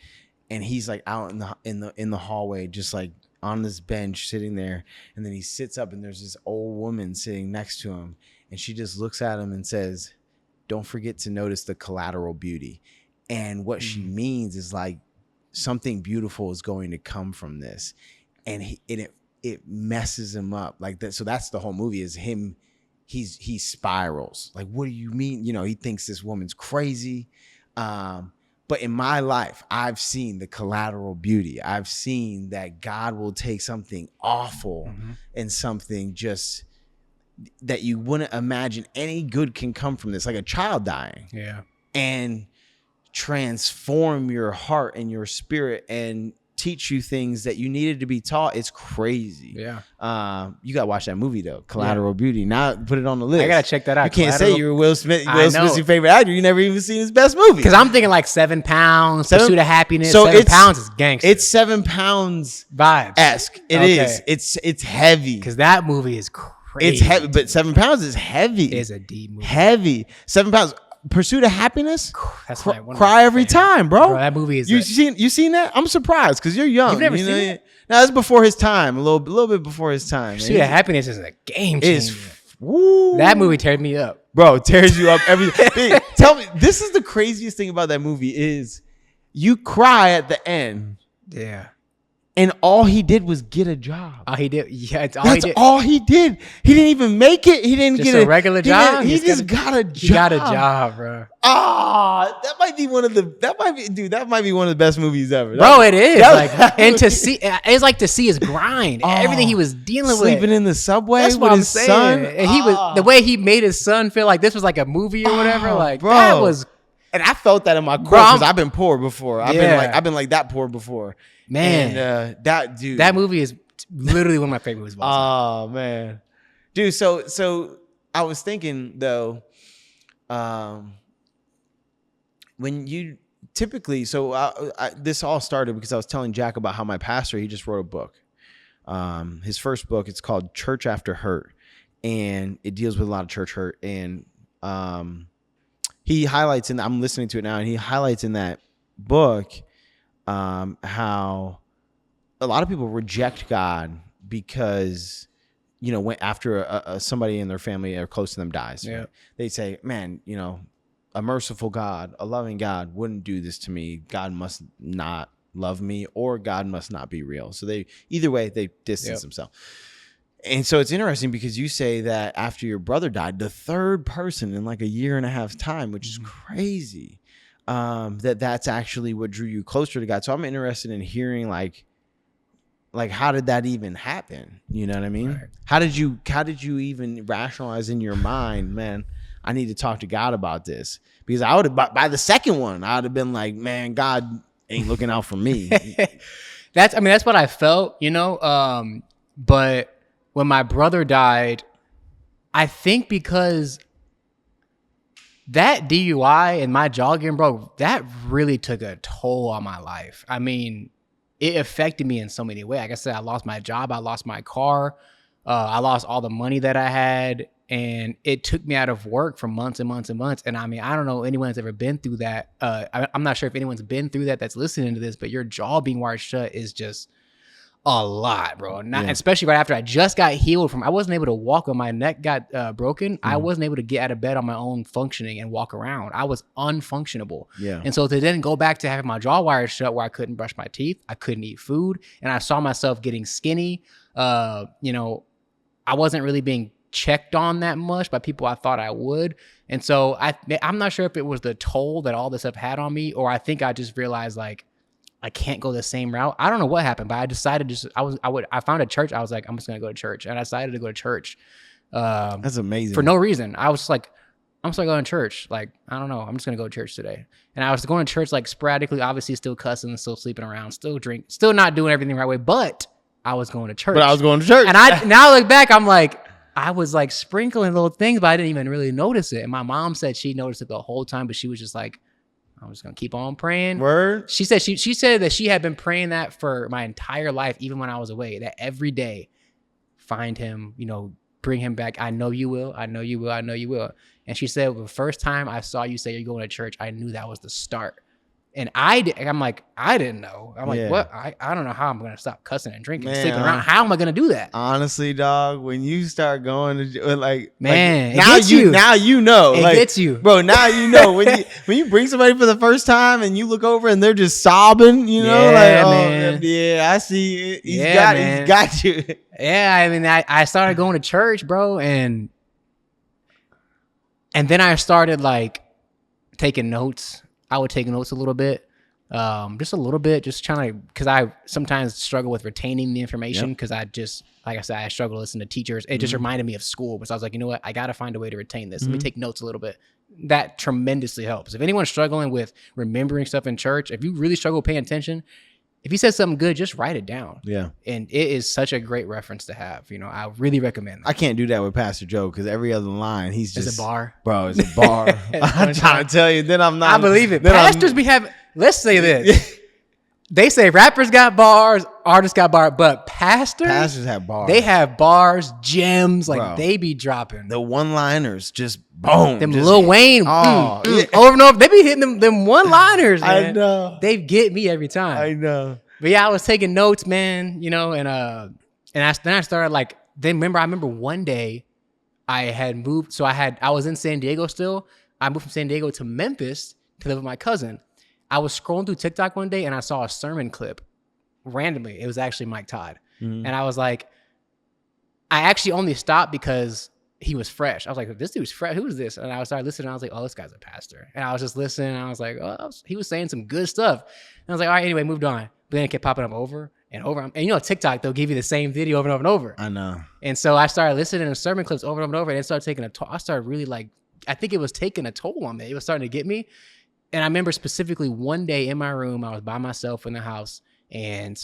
and he's like out in the hallway, just like on this bench sitting there, and then he sits up and there's this old woman sitting next to him, and she just looks at him and says, "Don't forget to notice the collateral beauty." And what she means is like something beautiful is going to come from this, and it messes him up like that. So that's the whole movie, is him. He spirals. Like, what do you mean? He thinks this woman's crazy. But in my life, I've seen the collateral beauty. I've seen that God will take something awful and something just that you wouldn't imagine any good can come from this, like a child dying. Yeah. And transform your heart and your spirit and teach you things that you needed to be taught. It's crazy. Yeah. You gotta watch that movie though, Collateral Beauty. Now put it on the list. I gotta check that out. You can't say you're Will Smith. Will Smith's your favorite actor. You never even seen his best movie. Because I'm thinking like 7 Pounds, Pursuit of Happiness. So 7 Pounds is gangster. It's 7 Pounds vibes-esque. It is. It's heavy. Because that movie is crazy. It's heavy, but 7 Pounds is heavy. It's a deep movie. Heavy. 7 Pounds. Pursuit of Happiness. That's cry every time, bro. That movie is. You seen that? I'm surprised because you're young. You've never seen it? Now that's before his time, a little bit before his time. Pursuit of Happiness is a game changer. Woo. That movie teared me up, bro. Tears you up every. Hey, tell me, this is the craziest thing about that movie is you cry at the end. Yeah. And all he did was get a job. All he did, yeah, That's all he did. He didn't even make it. He didn't just get a regular job. He just got a job. He got a job, bro. That might be one of the. That might be one of the best movies ever, bro. It is and to see, it's like to see his grind, everything he was dealing with, sleeping in the subway That's with his son. And he was the way he made his son feel like this was like a movie or whatever. Like bro. That was. And I felt that in my core because I've been poor before. I've been like that poor before. Man, and, that movie is literally one of my favorite movies. Oh man, dude. So I was thinking though, when you typically, this all started because I was telling Jack about how my pastor, he just wrote a book. His first book, it's called Church After Hurt, and it deals with a lot of church hurt. And he highlights, and I'm listening to it now, and he highlights in that book how a lot of people reject God because, when after somebody in their family or close to them dies, yeah. Right? They say, man, a merciful God, a loving God wouldn't do this to me. God must not love me, or God must not be real. So either way, they distance themselves. And so it's interesting because you say that after your brother died, the third person in like a year and a half time, which is crazy, that's actually what drew you closer to God. So I'm interested in hearing like how did that even happen? You know what I mean? Right. How did you even rationalize in your mind, man, I need to talk to God about this? Because I would have, by the second one, I would have been like, man, God ain't looking out for me. That's what I felt, but when my brother died, I think because that DUI and my jogging, bro, that really took a toll on my life. I mean, it affected me in so many ways. Like I said, I lost my job. I lost my car. I lost all the money that I had. And it took me out of work for months and months and months. And I mean, I don't know if anyone's ever been through that. I'm not sure if anyone's been through that that's listening to this, but your jaw being wired shut is just a lot, bro. Especially right after I just got healed from, I wasn't able to walk when my neck got broken. I wasn't able to get out of bed on my own functioning and walk around. I was unfunctionable. Yeah. And so to then go back to having my jaw wired shut where I couldn't brush my teeth, I couldn't eat food, and I saw myself getting skinny. I wasn't really being checked on that much by people I thought I would. And so I'm not sure if it was the toll that all this stuff had on me, or I think I just realized like, I can't go the same route. I don't know what happened, but I decided I found a church. I was like, I'm just going to go to church. And I decided to go to church. That's amazing. For no reason. I was like, I'm just going to church. Like, I don't know. I'm just going to go to church today. And I was going to church like sporadically, obviously still cussing, still sleeping around, still drink, still not doing everything the right way, but I was going to church. And now I look back, I'm like, I was like sprinkling little things, but I didn't even really notice it. And my mom said she noticed it the whole time, but she was just like, I'm just gonna keep on praying. Word. She said she said that she had been praying that for my entire life, even when I was away. That every day, find him, bring him back. I know you will. I know you will. I know you will. And she said the first time I saw you say you're going to church, I knew that was the start. And I'm like, I didn't know. I'm like, what? I don't know how I'm going to stop cussing and drinking and sleeping around. How am I going to do that? Honestly, dog, when you start going to now you know. It gets you. Bro, now you know. When you bring somebody for the first time and you look over and they're just sobbing, man. I see it. He's got you. Yeah, I mean, I started going to church, bro, and then I started like taking notes. I would take notes a little bit, just a little bit, just trying to, because I sometimes struggle with retaining the information because I just, like I said, I struggle to listen to teachers. It just reminded me of school, but I was like, you know what? I got to find a way to retain this. Let me take notes a little bit. That tremendously helps. If anyone's struggling with remembering stuff in church, if you really struggle paying attention, if he says something good, just write it down. Yeah. And it is such a great reference to have. I really recommend that. I can't do that with Pastor Joe because every other line, he's just... It's a bar. Bro, it's a bar. I'm trying to tell you, then I'm not... I believe it. Pastors be having... Let's say this. They say rappers got bars, artists got bars, but pastors have bars. They have bars, gems, like bro, they be dropping. The one-liners just boom. Them Lil Wayne over and over. They be hitting them one-liners, man. I know. They get me every time. I know. But yeah, I was taking notes, man, you know, then I started like, I remember one day I had moved. So I was in San Diego still. I moved from San Diego to Memphis to live with my cousin. I was scrolling through TikTok one day and I saw a sermon clip randomly. It was actually Mike Todd. And I was like, I actually only stopped because he was fresh. I was like, this dude's fresh. Who is this? And I started listening. And I was like, oh, this guy's a pastor. And I was just listening. And I was like, oh, he was saying some good stuff. And I was like, all right, anyway, moved on. But then it kept popping up over and over. And you know, TikTok, they'll give you the same video over and over and over. I know. And so I started listening to sermon clips over and over. And it started taking a toll. I started really like, I think it was taking a toll on me. It was starting to get me. And I remember specifically one day in my room, I was by myself in the house. And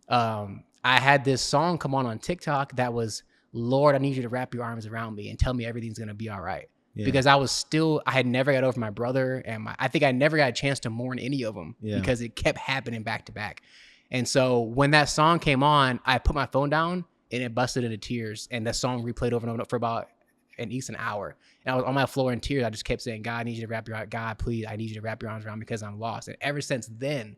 I had this song come on TikTok that was, Lord, I need you to wrap your arms around me and tell me everything's going to be all right. Yeah. Because I had never got over my brother. And I think I never got a chance to mourn any of them because it kept happening back to back. And so when that song came on, I put my phone down and it busted into tears. And that song replayed over and over for about at least an hour. And I was on my floor in tears. I just kept saying, God, I need you to wrap your arms. God, please, I need you to wrap your arms around me because I'm lost. And ever since then,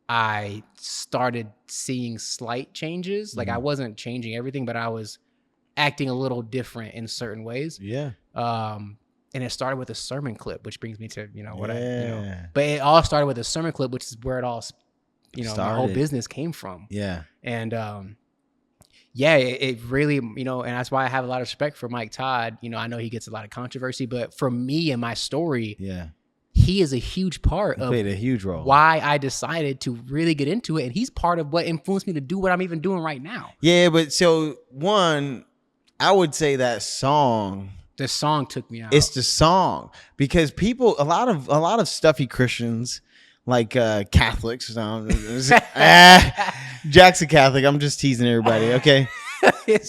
I started seeing slight changes. Like I wasn't changing everything, but I was acting a little different in certain ways. Yeah. And it started with a sermon clip, which brings me to, but it all started with a sermon clip, which is where it all, my whole business came from. Yeah. And, it really, and that's why I have a lot of respect for Mike Todd. I know he gets a lot of controversy, but for me and my story, he is a huge part of played a huge role why I decided to really get into it. And he's part of what influenced me to do what I'm even doing right now. Yeah. But so I would say that song. The song took me out. It's the song because a lot of stuffy Christians like Catholics. Jack's a Catholic. I'm just teasing everybody. Okay.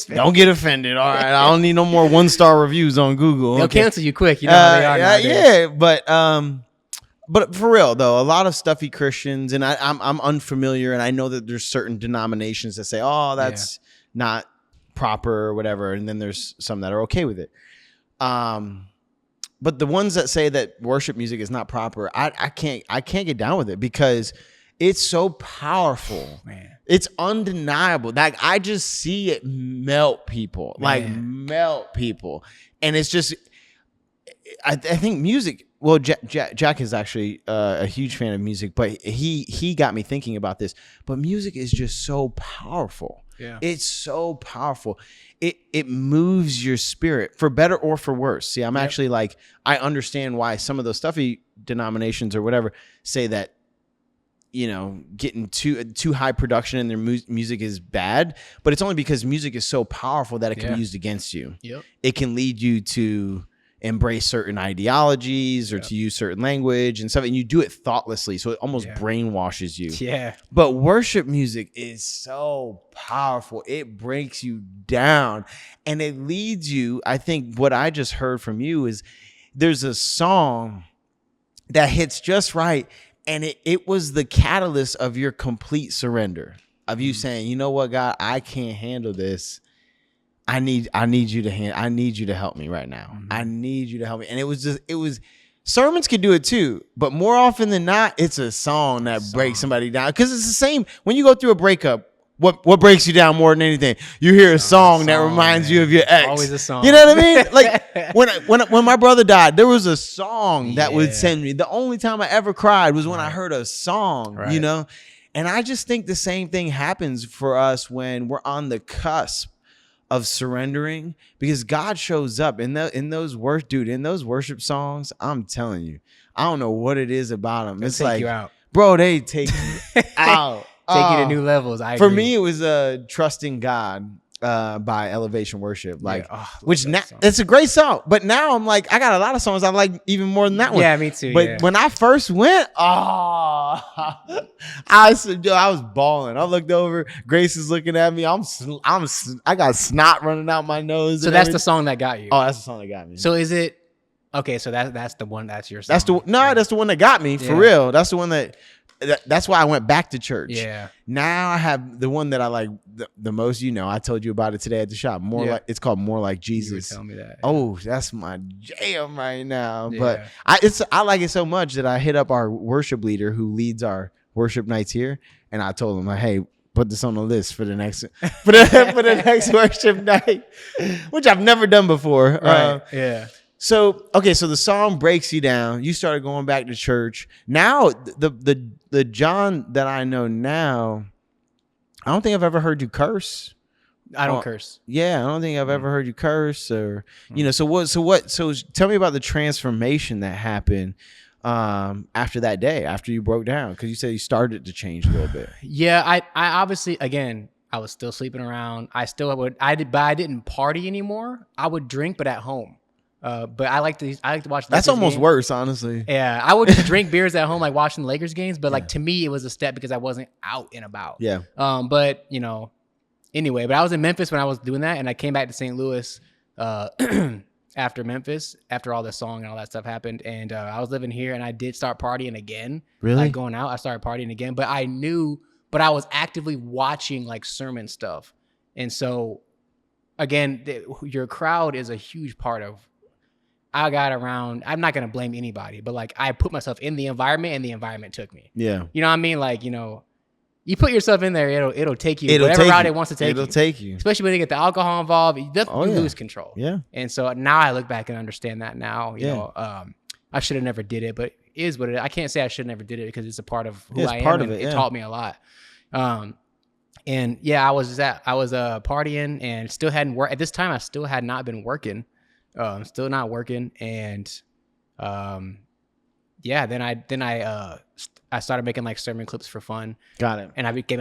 Don't get offended. All right. I don't need no more 1-star reviews on Google. They'll cancel you quick. You know how they are nowadays. But for real though, a lot of stuffy Christians, and I'm unfamiliar, and I know that there's certain denominations that say, oh, that's not proper or whatever, and then there's some that are okay with it. But the ones that say that worship music is not proper, I can't get down with it because it's so powerful, man. It's undeniable. Like I just see it melt people, melt people, and it's just. I think music. Well, Jack is actually a huge fan of music, but he got me thinking about this. But music is just so powerful. Yeah, it's so powerful. It moves your spirit for better or for worse. See, I'm actually like I understand why some of those stuffy denominations or whatever say that. Getting too high production in their music is bad, but it's only because music is so powerful that it can be used against you. Yep. It can lead you to embrace certain ideologies or to use certain language and stuff, and you do it thoughtlessly, so it almost brainwashes you. Yeah. But worship music is so powerful. It breaks you down, and it leads you, I think what I just heard from you is there's a song that hits just right. And it was the catalyst of your complete surrender, of you saying, you know what, God, I can't handle this. I need you to help me right now. Mm-hmm. I need you to help me. And it was sermons can do it too, but more often than not, it's a song that breaks somebody down. Because it's the same when you go through a breakup. What breaks you down more than anything? You hear a song that reminds you of your ex. Always a song. You know what I mean? Like when my brother died, there was a song that would send me. The only time I ever cried was when I heard a song, And I just think the same thing happens for us when we're on the cusp of surrendering, because God shows up in those worship songs. I'm telling you, I don't know what it is about them. It's like, you out. Bro, they take you out. Take you to new levels. For agree. Me, it was Trusting God by Elevation Worship. It's a great song. But now I'm like, I got a lot of songs I like even more than that one. Yeah, me too. But when I first went, I was balling. I looked over. Grace is looking at me. I got snot running out my nose. So that's the song that got you. Oh, that's the song that got me. So is it okay? So that's the one. That's your song. That's the one that got me for real. That's the one that. That's why I went back to church. Yeah. Now I have the one that I like the most. I told you about it today at the shop. It's called More Like Jesus. You would tell me that. Oh, that's my jam right now. Yeah. But I like it so much that I hit up our worship leader who leads our worship nights here. And I told him, like, hey, put this on the list for the next for the next worship night, which I've never done before. Right. Yeah. So the song breaks you down. You started going back to church. Now the Jon that I know now, I don't think I've ever heard you curse. I don't curse. Yeah, I don't think I've ever heard you curse or So tell me about the transformation that happened after that day, after you broke down, because you said you started to change a little bit. Yeah, I obviously, again, I was still sleeping around. I didn't party anymore. I would drink, but at home. But I like to watch. That's almost games. Worse, honestly. Yeah, I would just drink beers at home, like watching the Lakers games. But like to me, it was a step because I wasn't out and about. Yeah. But anyway, but I was in Memphis when I was doing that, and I came back to St. Louis after Memphis, after all this song and all that stuff happened, and I was living here, and I did start partying again. Really? Like going out, I started partying again, but I was actively watching like sermon stuff, and so again, your crowd is a huge part of. I got around. I'm not gonna blame anybody, but like I put myself in the environment, and the environment took me. Yeah. You know what I mean? Like you put yourself in there, it'll take you whatever route it wants to take you. It'll take you. Especially when you get the alcohol involved, you lose control. Yeah. And so now I look back and understand that now. You know, I should have never did it, but it is what it is. I can't say I should have never did it because it's a part of who I am, and it taught me a lot. And yeah, I was partying and still hadn't worked. At this time, I still had not been working. Still not working. And then I started making like sermon clips for fun. Got it. And I gave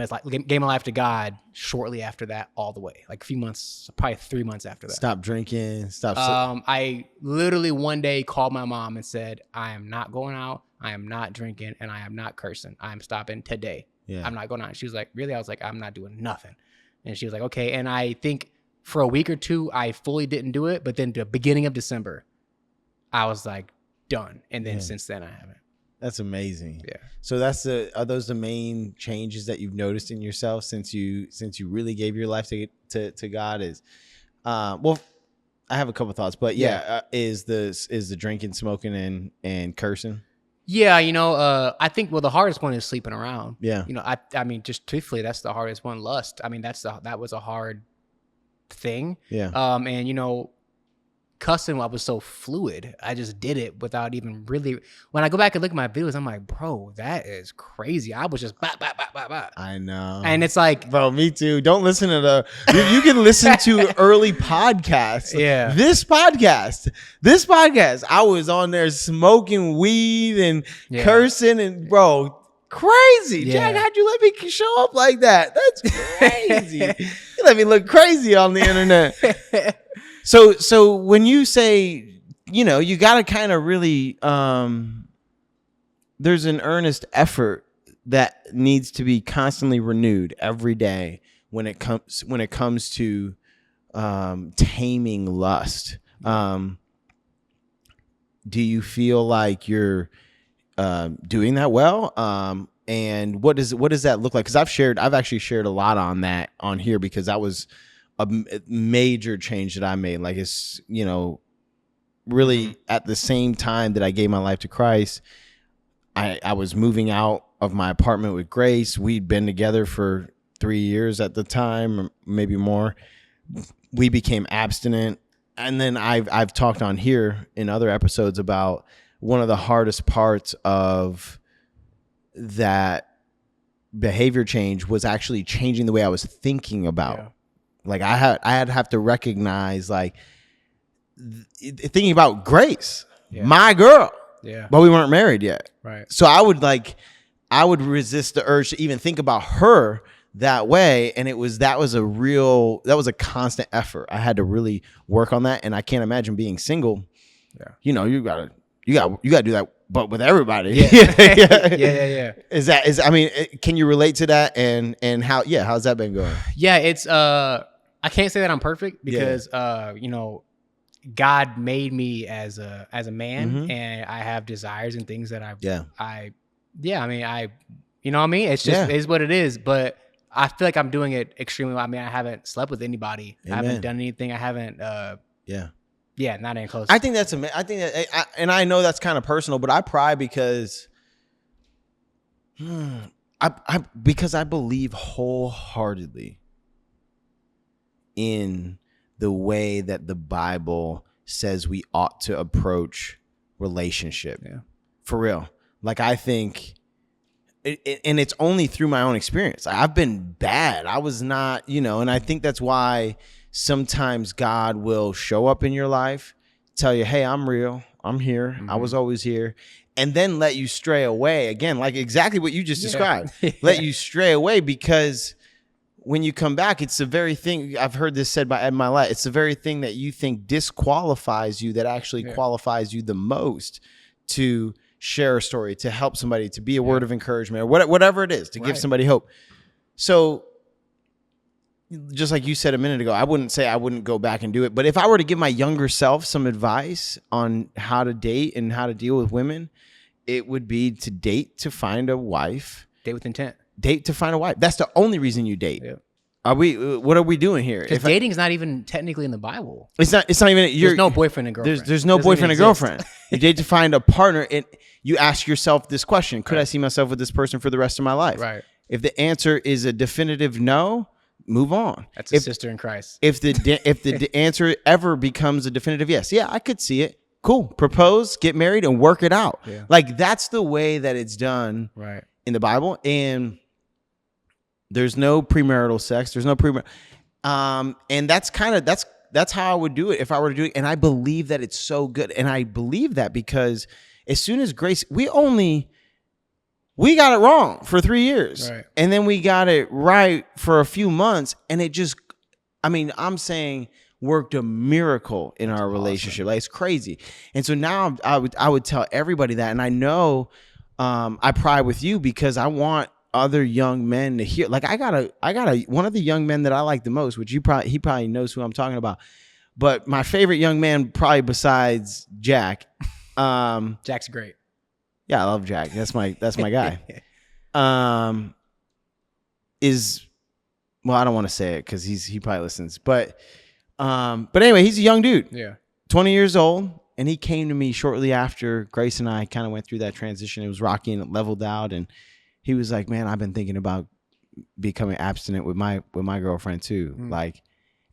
my life to God shortly after that, all the way, like a few months, probably 3 months after that. Stop drinking. I literally one day called my mom and said, I am not going out. I am not drinking, and I am not cursing. I am stopping today. Yeah. I'm not going out. She was like, really? I was like, I'm not doing nothing. And she was like, okay. And I think for a week or two, I fully didn't do it. But then the beginning of December, I was like, done. And then since then, I haven't. That's amazing. Yeah. So are those the main changes that you've noticed in yourself since you really gave your life to God? Is well, I have a couple thoughts, but is the drinking, smoking, and cursing? Yeah, I think the hardest one is sleeping around. Yeah. I mean, just truthfully, that's the hardest one. Lust. I mean, that was a hard thing. Yeah. And cussing, I was so fluid. I just did it without even really. When I go back and look at my videos, I'm like, bro, that is crazy. I was just bah, bah, bah, bah, bah. I know. And it's like, bro, me too. Don't listen to you can listen to early podcasts. Yeah. This podcast, I was on there smoking weed and cursing and bro, crazy. Yeah. Jack, how'd you let me show up like that? That's crazy. You let me look crazy on the internet. So when you say, you got to kind of really, there's an earnest effort that needs to be constantly renewed every day when it comes to taming lust. Do you feel like you're doing that well? And what does that look like? Because I've actually shared a lot on that on here because that was a major change that I made. Like it's, really at the same time that I gave my life to Christ, I was moving out of my apartment with Grace. We'd been together for 3 years at the time, or maybe more. We became abstinent. And then I've talked on here in other episodes about one of the hardest parts of that behavior change was actually changing the way I was thinking about. Yeah. Like I had to have to recognize, like, thinking about Grace, my girl. Yeah. But we weren't married yet. Right. So I would resist the urge to even think about her that way. And that was a constant effort. I had to really work on that. And I can't imagine being single. Yeah. You gotta do that, but with everybody. Yeah. Can you relate to that? And how's that been going? Yeah, it's I can't say that I'm perfect because God made me as a man, and I have desires and things that it's just is what it is. But I feel like I'm doing it extremely well. I mean, I haven't slept with anybody. Amen. I haven't done anything. I haven't. Not even close. I think that's and I know that's kind of personal, but I pry because Because I believe wholeheartedly in the way that the Bible says we ought to approach relationship. Yeah. For real. Like, I think, and it's only through my own experience. I've been bad. I was not, and I think that's why sometimes God will show up in your life, tell you, hey, I'm real. I'm here. Mm-hmm. I was always here. And then let you stray away again, like exactly what you just described. Let you stray away, because when you come back, it's the very thing, I've heard this said by Ed Milet, it's the very thing that you think disqualifies you that actually qualifies you the most to share a story, to help somebody, to be a word of encouragement, or whatever it is, to give somebody hope. So just like you said a minute ago, I wouldn't say I wouldn't go back and do it. But if I were to give my younger self some advice on how to date and how to deal with women, it would be to date to find a wife. Date with intent. Date to find a wife. That's the only reason you date. Yeah. What are we doing here? Because dating is not even technically in the Bible. It's not even. There's no boyfriend and girlfriend. There's no boyfriend and girlfriend. You date to find a partner, and you ask yourself this question: could I see myself with this person for the rest of my life? Right. If the answer is a definitive no, move on. That's a sister in Christ. If the answer ever becomes a definitive yes, I could see it. Cool. Propose, get married, and work it out. Yeah. Like, that's the way that it's done in the Bible. And there's no premarital sex. There's no and that's how I would do it if I were to do it. And I believe that it's so good. And I believe that because as soon as Grace, we got it wrong for 3 years. Right. And then we got it right for a few months. And it just, I'm saying, worked a miracle in our relationship. Awesome. Like, it's crazy. And so now I would tell everybody that. And I know I pry with you because I want other young men to hear. Like, I got one of the young men that I like the most, which he probably knows who I'm talking about. But my favorite young man, probably besides Jack. Jack's great. Yeah, I love Jack. That's my guy. Well, I don't want to say it because he probably listens. But anyway, he's a young dude. Yeah. 20 years old. And he came to me shortly after Grace and I kind of went through that transition. It was rocky and it leveled out. And he was like, man, I've been thinking about becoming abstinent with my girlfriend too. Like,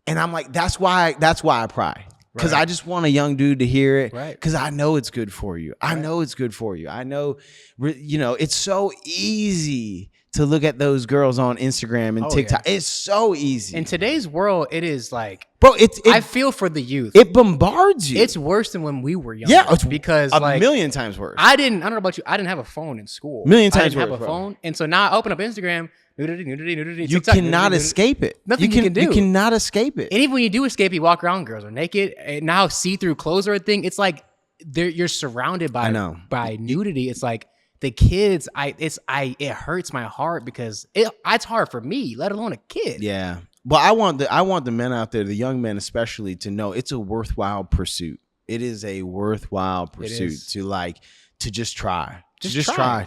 and I'm like, that's why I pry. Because I just want a young dude to hear it. Right. Because I know it's good for you. I know it's good for you. I know, it's so easy to look at those girls on Instagram and TikTok. Yeah. It's so easy. In today's world, it is like, bro, I feel for the youth. It bombards you. It's worse than when we were young. Yeah, it's because a million times worse. I don't know about you. I didn't have a phone in school. Million times worse. I didn't have a phone. And so now I open up Instagram, nudity. You TikTok, cannot escape it. Nothing you can do. You cannot escape it. And even when you do escape, you walk around, girls are naked. And now see-through clothes are a thing. It's like you're surrounded by nudity. It's like, the kids, it hurts my heart because it's hard for me, let alone a kid. Yeah. Well, I want the men out there, the young men especially, to know it's a worthwhile pursuit. It is a worthwhile pursuit to just try. Just try.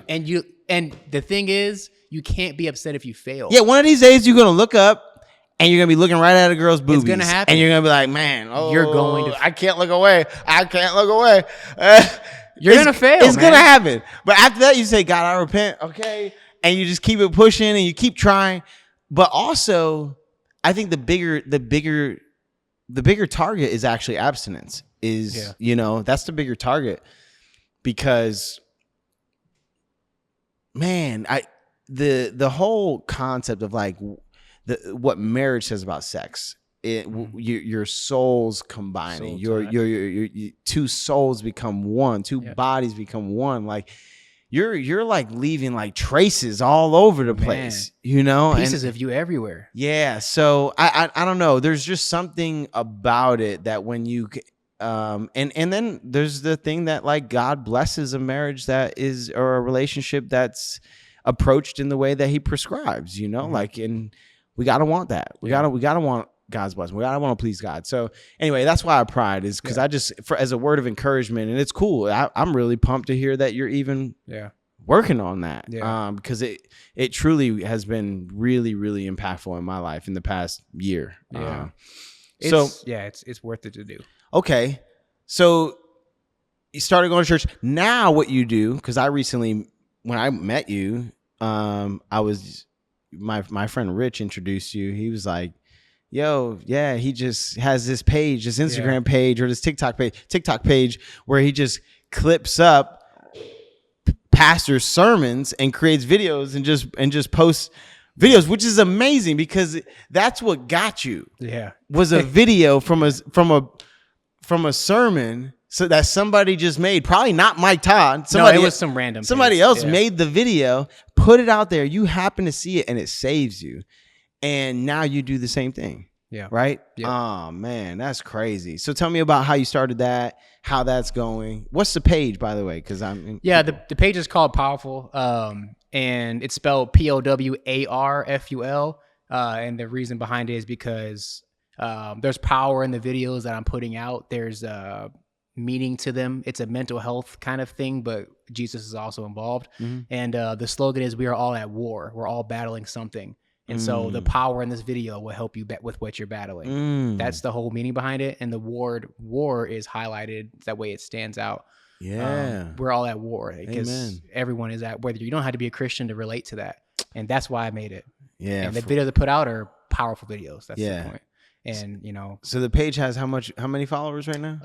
And the thing is, you can't be upset if you fail. Yeah, one of these days you're gonna look up and you're gonna be looking right at a girl's boobies. It's gonna happen. And you're gonna be like, man, you're going to. I can't look away. You're going to fail. It's going to happen. But after that, you say, God, I repent. Okay. And you just keep it pushing and you keep trying. But also, I think the bigger target is actually abstinence. That's the bigger target. Because, man, the whole concept of like what marriage says about sex. Your souls combining, your two souls become one, two bodies become one. Like you're like leaving like traces all over the place, pieces of you everywhere. Yeah. So I don't know. There's just something about it that when you, and then there's the thing that like God blesses a marriage that is, or a relationship that's approached in the way that he prescribes, like, and we got to want that. We got to want God's blessing. I want to please God. So anyway, that's why I pride is because I just, as a word of encouragement, and it's cool. I'm really pumped to hear that you're even working on that. Yeah. Because it truly has been really, really impactful in my life in the past year. Yeah. It's worth it to do. Okay. So you started going to church. Now what you do, because I recently, when I met you, I was my friend Rich introduced you. He was like, yo, yeah, he just has this page, this Instagram page or this TikTok page where he just clips up pastors' sermons and creates videos and just posts videos, which is amazing because that's what got you. Yeah. Was a video from a sermon so that somebody just made, probably not Mike Todd. It was some random. Somebody else made the video, put it out there. You happen to see it and it saves you. And now you do the same thing. Yeah. Right? Yep. Oh, man, that's crazy. So tell me about how you started that, how that's going. What's the page, by the way? Because the page is called Powerful, and it's spelled POWARFUL. And the reason behind it is because there's power in the videos that I'm putting out. There's meaning to them. It's a mental health kind of thing, but Jesus is also involved. Mm-hmm. And the slogan is, we are all at war. We're all battling something. And so the power in this video will help you with what you're battling. That's the whole meaning behind it. And the word war is highlighted. That way it stands out. Yeah. We're all at war because everyone is at, whether you don't have to be a Christian to relate to that. And that's why I made it. Yeah. And the videos I put out are powerful videos. That's the point. And so the page has how many followers right now?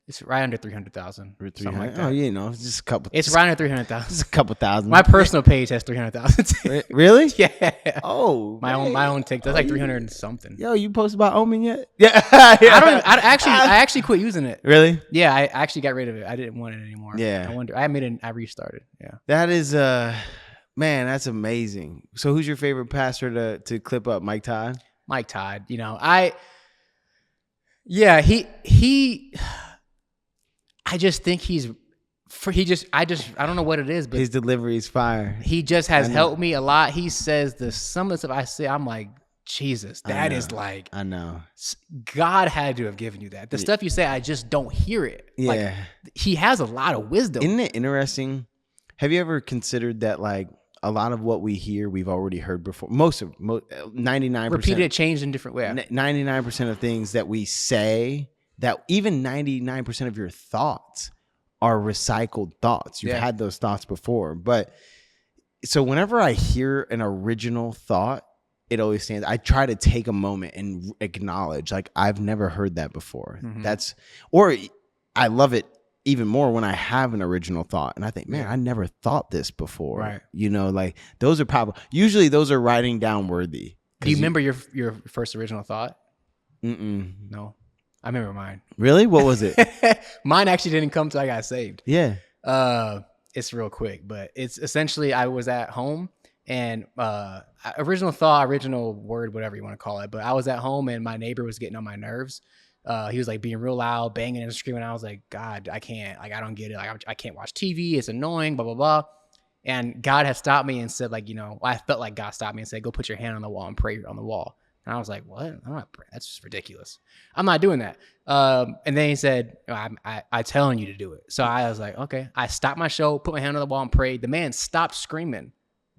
It's right under 300,000. Something like that. Oh, it's just a couple. It's right under 300,000. Just a couple thousand. My personal page has 300,000. Really? Yeah. Oh, my own TikTok. That's like 300 and something. Yo, you post about Omen yet? Yeah. I actually quit using it. Really? Yeah, I actually got rid of it. I didn't want it anymore. Yeah. I restarted. Yeah. That is man, that's amazing. So who's your favorite pastor to clip up? Mike Todd? Mike Todd. I just think I don't know what it is, but his delivery is fire. He just has helped me a lot. He says some of the stuff I say, I'm like, Jesus, that is like, I know. God had to have given you that. The stuff you say, I just don't hear it. Yeah. Like, he has a lot of wisdom. Isn't it interesting? Have you ever considered that like a lot of what we hear, we've already heard before? 99%. Repeated, changed in different ways. 99% of things that we say, that even 99% of your thoughts are recycled thoughts. You've had those thoughts before. But so whenever I hear an original thought, it always stands. I try to take a moment and acknowledge, like, I've never heard that before. Mm-hmm. Or I love it even more when I have an original thought and I think, man, I never thought this before. Right. Like those are usually those are writing down worthy. Do you remember your first original thought? No. I remember mine. Really? What was it? Mine actually didn't come till I got saved. Yeah. It's real quick, but it's essentially I was at home and original thought, original word, whatever you want to call it. But I was at home and my neighbor was getting on my nerves. He was like being real loud, banging and screaming. I was like, God, I can't. Like, I don't get it. Like, I can't watch TV. It's annoying, blah, blah, blah. And God had stopped me and said, like, I felt like God stopped me and said, go put your hand on the wall and pray on the wall. And I was like, what? I'm not praying. That's just ridiculous. I'm not doing that. And then he said, I'm telling you to do it. So I was like, okay. I stopped my show, put my hand on the wall and prayed. The man stopped screaming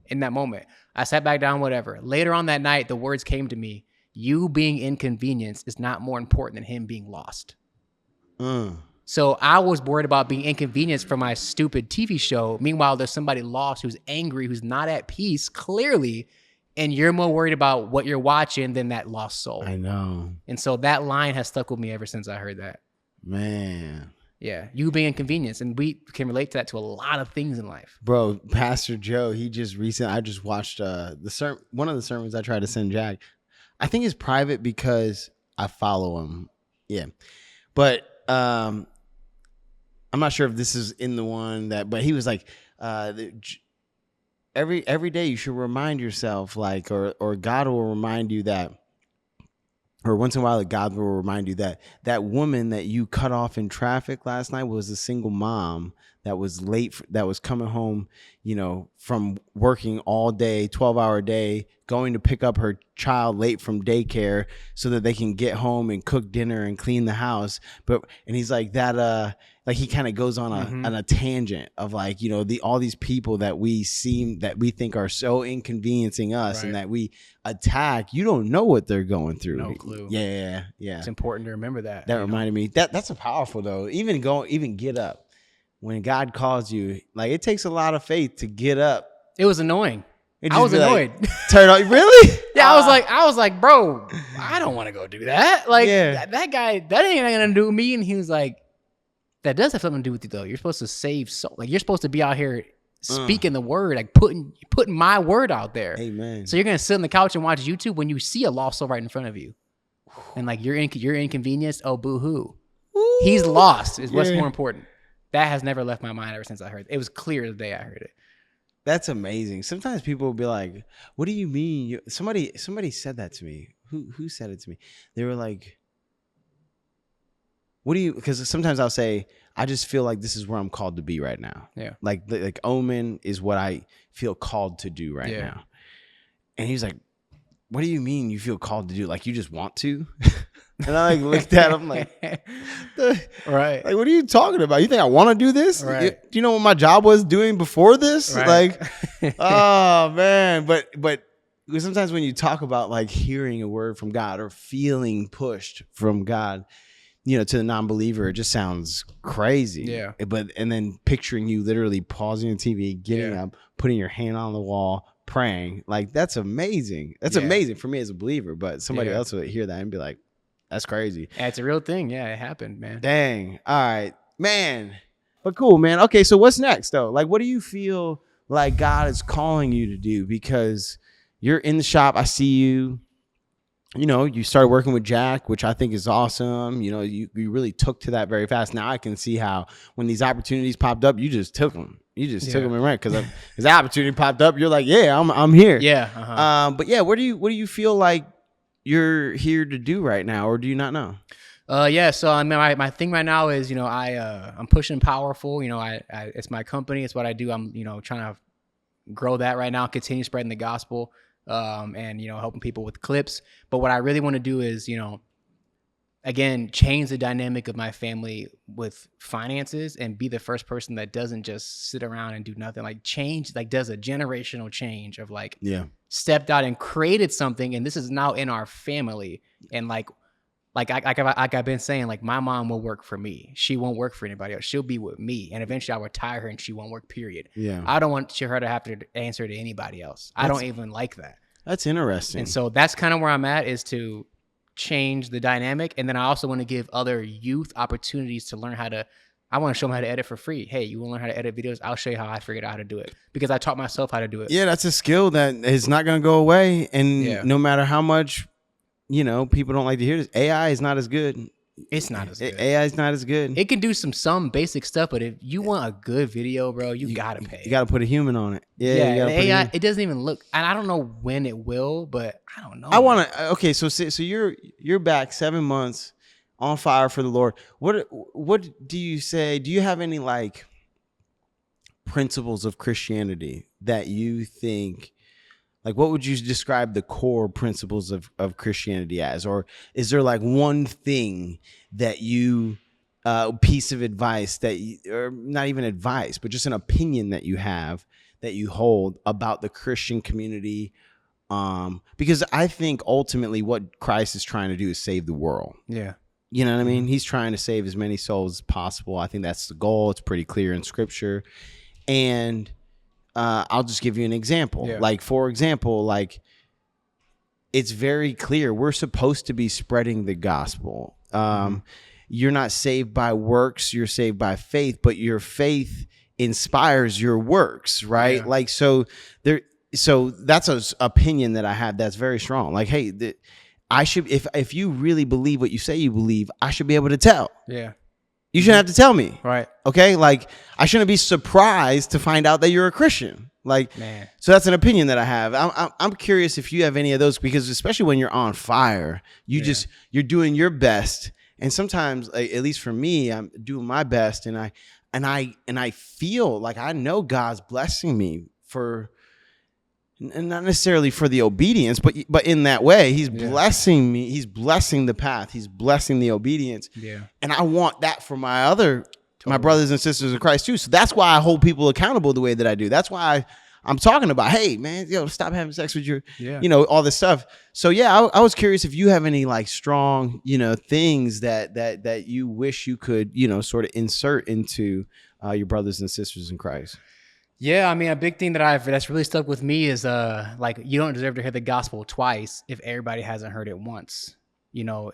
in that moment. I sat back down, whatever. Later on that night, the words came to me, you being inconvenienced is not more important than him being lost. So I was worried about being inconvenienced for my stupid TV show. Meanwhile, there's somebody lost who's angry, who's not at peace, clearly. And you're more worried about what you're watching than that lost soul. I know. And so that line has stuck with me ever since I heard that. Man. Yeah. You being inconvenienced. And we can relate to that to a lot of things in life. Bro, Pastor Joe, I just watched one of the sermons I tried to send Jack. I think it's private because I follow him. Yeah. But I'm not sure if this is in the one but he was like, every day you should remind yourself, like, or God will remind you that, or once in a while God will remind you that that woman that you cut off in traffic last night was a single mom that was late, that was coming home, from working all day, 12-hour day, going to pick up her child late from daycare so that they can get home and cook dinner and clean the house. And he's like that, like he kind of goes on a tangent of like, all these people that we think are so inconveniencing us, right, and that we attack. You don't know what they're going through. No clue. Yeah. It's important to remember that. That reminded me. That's a powerful though. Even get up. when God calls you, like it takes a lot of faith to get up. It was annoying. and I just was be annoyed. Like, turn on, really? Yeah, I was like, bro, I don't want to go do that. Like that guy, that ain't gonna do me. And he was like, that does have something to do with you though. You're supposed to save soul. Like you're supposed to be out here speaking the word, like putting my word out there. Amen. So you're gonna sit on the couch and watch YouTube when you see a lost soul right in front of you, and like you're inconvenienced. Oh, boo hoo. He's lost. Is what's more important. That has never left my mind ever since I heard it. It was clear the day I heard it. That's amazing. Sometimes people will be like, "What do you mean?" Somebody said that to me. Who said it to me? They were like, "What do you?" Because sometimes I'll say, "I just feel like this is where I'm called to be right now." Yeah. Like Omen is what I feel called to do right now. And he's like, "What do you mean you feel called to do? Like you just want to?" And I like looked at him like, right. Like, what are you talking about? You think I want to do this? Right. Do you know what my job was doing before this? Right. Like, oh man. But sometimes when you talk about like hearing a word from God or feeling pushed from God, to the non-believer, it just sounds crazy. Yeah. And then picturing you literally pausing the TV, getting up, putting your hand on the wall, praying, like that's amazing. That's amazing for me as a believer. But somebody else would hear that and be like, that's crazy. Yeah, it's a real thing. Yeah, it happened, man. Dang. All right, man. But cool, man. Okay, so what's next though? Like, what do you feel like God is calling you to do? Because you're in the shop. I see you. You started working with Jack, which I think is awesome. You really took to that very fast. Now I can see how when these opportunities popped up, you just took them. You just took them and ran because the opportunity popped up. You're like, yeah, I'm here. Yeah. Uh-huh. But yeah, what do you feel like you're here to do right now, or do you not know? So I mean, my thing right now is, I'm pushing Powerful. It's my company. It's what I do. I'm, trying to grow that right now, continue spreading the gospel, and, helping people with clips. But what I really want to do is, again, change the dynamic of my family with finances and be the first person that doesn't just sit around and do nothing, like change, like does a generational change of like, stepped out and created something. And this is now in our family. And like I've been saying, like my mom will work for me. She won't work for anybody else. She'll be with me. And eventually I'll retire her and she won't work, period. Yeah. I don't want her to have to answer to anybody else. I don't even like that. That's interesting. And so that's kind of where I'm at, is to change the dynamic. And then I also want to give other youth opportunities to learn I want to show them how to edit for free. Hey, you want to learn how to edit videos? I'll show you how I figured out how to do it, because I taught myself how to do it. Yeah, that's a skill that is not going to go away. And no matter how much, people don't like to hear this, AI is not as good. It's not as good. AI is not as good. It can do some basic stuff, but if you want a good video, bro, you got to pay. You got to put a human on it. Yeah, and AI, it doesn't even look, and I don't know when it will, but I don't know. I want to, okay, so you're back 7 months on fire for the Lord. What do you say? Do you have any like principles of Christianity that you think, like what would you describe the core principles of Christianity as? Or is there like one thing that you, piece of advice that or not even advice, but just an opinion that you have, that you hold about the Christian community? Because I think ultimately what Christ is trying to do is save the world. Yeah. You know what I mean? He's trying to save as many souls as possible. I think that's the goal. It's pretty clear in scripture. And I'll just give you an example. Yeah. Like, for example, like it's very clear we're supposed to be spreading the gospel. You're not saved by works. You're saved by faith, but your faith inspires your works, right? Yeah. Like, so that's an opinion that I have that's very strong. Like, hey, I should, if you really believe what you say you believe, I should be able to tell. Yeah. You shouldn't have to tell me. Right. Okay. Like, I shouldn't be surprised to find out that you're a Christian. Like, man. So that's an opinion that I have. I'm curious if you have any of those, because especially when you're on fire, you're doing your best. And sometimes, like, at least for me, I'm doing my best, and I feel like I know God's blessing me for, and not necessarily for the obedience, but in that way, he's blessing me. He's blessing the path. He's blessing the obedience. Yeah. And I want that for my brothers and sisters in Christ too. So that's why I hold people accountable the way that I do. That's why I'm talking about, hey man, stop having sex with your, Yeah. all this stuff. So yeah, I was curious if you have any like strong, things that you wish you could, sort of insert into your brothers and sisters in Christ. Yeah, I mean, a big thing that's really stuck with me is like you don't deserve to hear the gospel twice if everybody hasn't heard it once.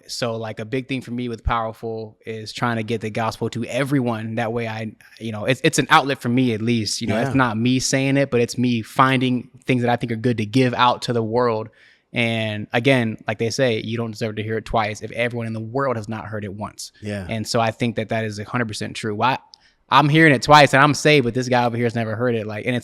So like a big thing for me with Powerful is trying to get the gospel to everyone. That way it's an outlet for me at least. It's not me saying it, but it's me finding things that I think are good to give out to the world. And again, like they say, you don't deserve to hear it twice if everyone in the world has not heard it once. Yeah. And so I think that is 100% true. I'm hearing it twice and I'm saved, but this guy over here has never heard it. Like, and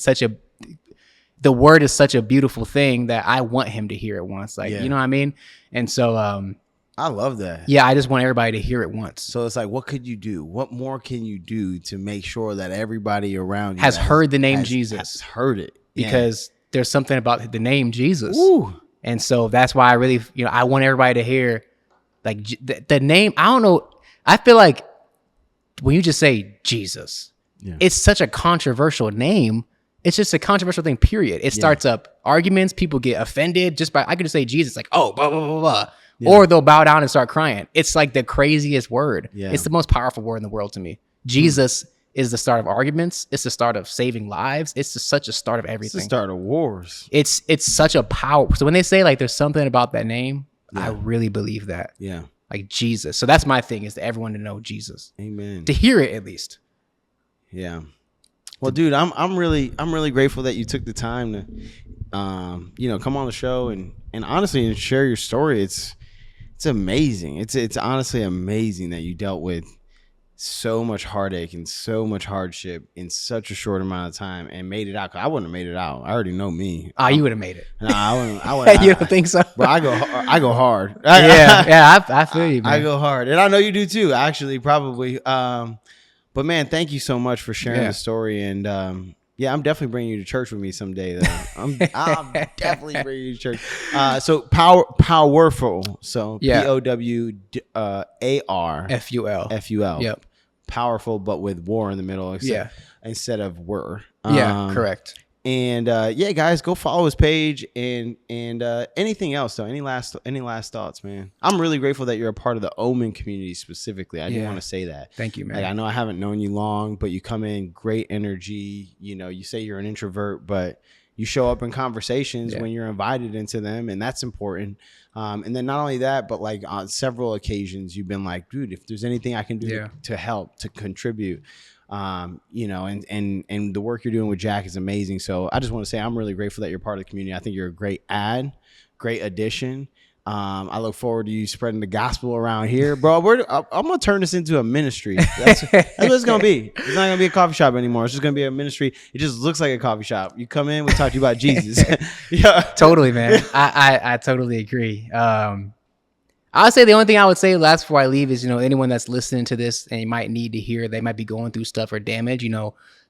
the word is such a beautiful thing that I want him to hear it once. Like, you know what I mean? And so, I love that. Yeah, I just want everybody to hear it once. So it's like, what could you do? What more can you do to make sure that everybody around you has heard the name Jesus? Has heard it. Because there's something about the name Jesus. Ooh. And so that's why I really, I want everybody to hear like the name. I don't know. I feel like when you just say Jesus, it's such a controversial name. It's just a controversial thing, period. It starts up arguments. People get offended I could just say Jesus, like, oh, blah, blah, blah, blah. Yeah. Or they'll bow down and start crying. It's like the craziest word. Yeah. It's the most powerful word in the world to me. Jesus is the start of arguments. It's the start of saving lives. It's just such a start of everything. It's the start of wars. It's such a power. So when they say like there's something about that name, I really believe that. Yeah. Like Jesus. So that's my thing, is to everyone to know Jesus. Amen. To hear it at least. Yeah. Well, dude, I'm really grateful that you took the time to come on the show and honestly and share your story. It's amazing. It's honestly amazing that you dealt with so much heartache and so much hardship in such a short amount of time and made it out. 'Cause I wouldn't have made it out. I already know me. You would have made it. No, I wouldn't. You don't think so? But I go hard. I feel you, man. I go hard, and I know you do too. Actually, probably. But man, thank you so much for sharing the story. And I'm definitely bringing you to church with me someday. Though I'm definitely bringing you to church. So powerful. So POWARFUL. Yep. Powerful, but with war in the middle. Instead of were. Correct. And guys, go follow his page and anything else though. Any last thoughts, man? I'm really grateful that you're a part of the Omen community specifically. I do want to say that. Thank you, man. Like, I know I haven't known you long, but you come in great energy. You say you're an introvert, but you show up in conversations when you're invited into them, and that's important. And then not only that, but like on several occasions, you've been like, dude, if there's anything I can do to help, to contribute. And the work you're doing with Jack is amazing. So I just want to say I'm really grateful that you're part of the community. I think you're a great addition. I look forward to you spreading the gospel around here, bro. I'm gonna turn this into a ministry. That's what it's gonna be. It's not gonna be a coffee shop anymore. It's just gonna be a ministry. It just looks like a coffee shop. You come in, we talk to you about Jesus. Totally, man. I totally agree. I would say the only thing I would say last before I leave is, anyone that's listening to this and you might need to hear, they might be going through stuff or damage,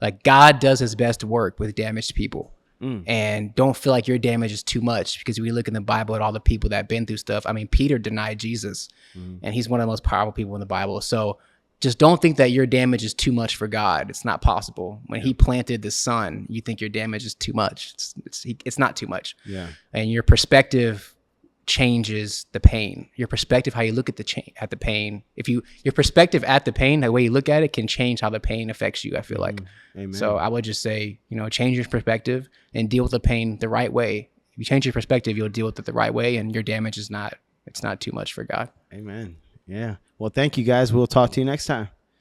like God does his best work with damaged people. And don't feel like your damage is too much, because we look in the Bible at all the people that have been through stuff. I mean, Peter denied Jesus and he's one of the most powerful people in the Bible. So just don't think that your damage is too much for God. It's not possible. When he planted the sun, you think your damage is too much. It's not too much. Yeah. And your perspective changes the pain. Your perspective, how you look at the pain. Your perspective at the pain, the way you look at it, can change how the pain affects you, I feel like. Amen. So I would just say, change your perspective and deal with the pain the right way. If you change your perspective, you'll deal with it the right way, and your damage it's not too much for God. Amen. Yeah. Well, thank you guys. We'll talk to you next time.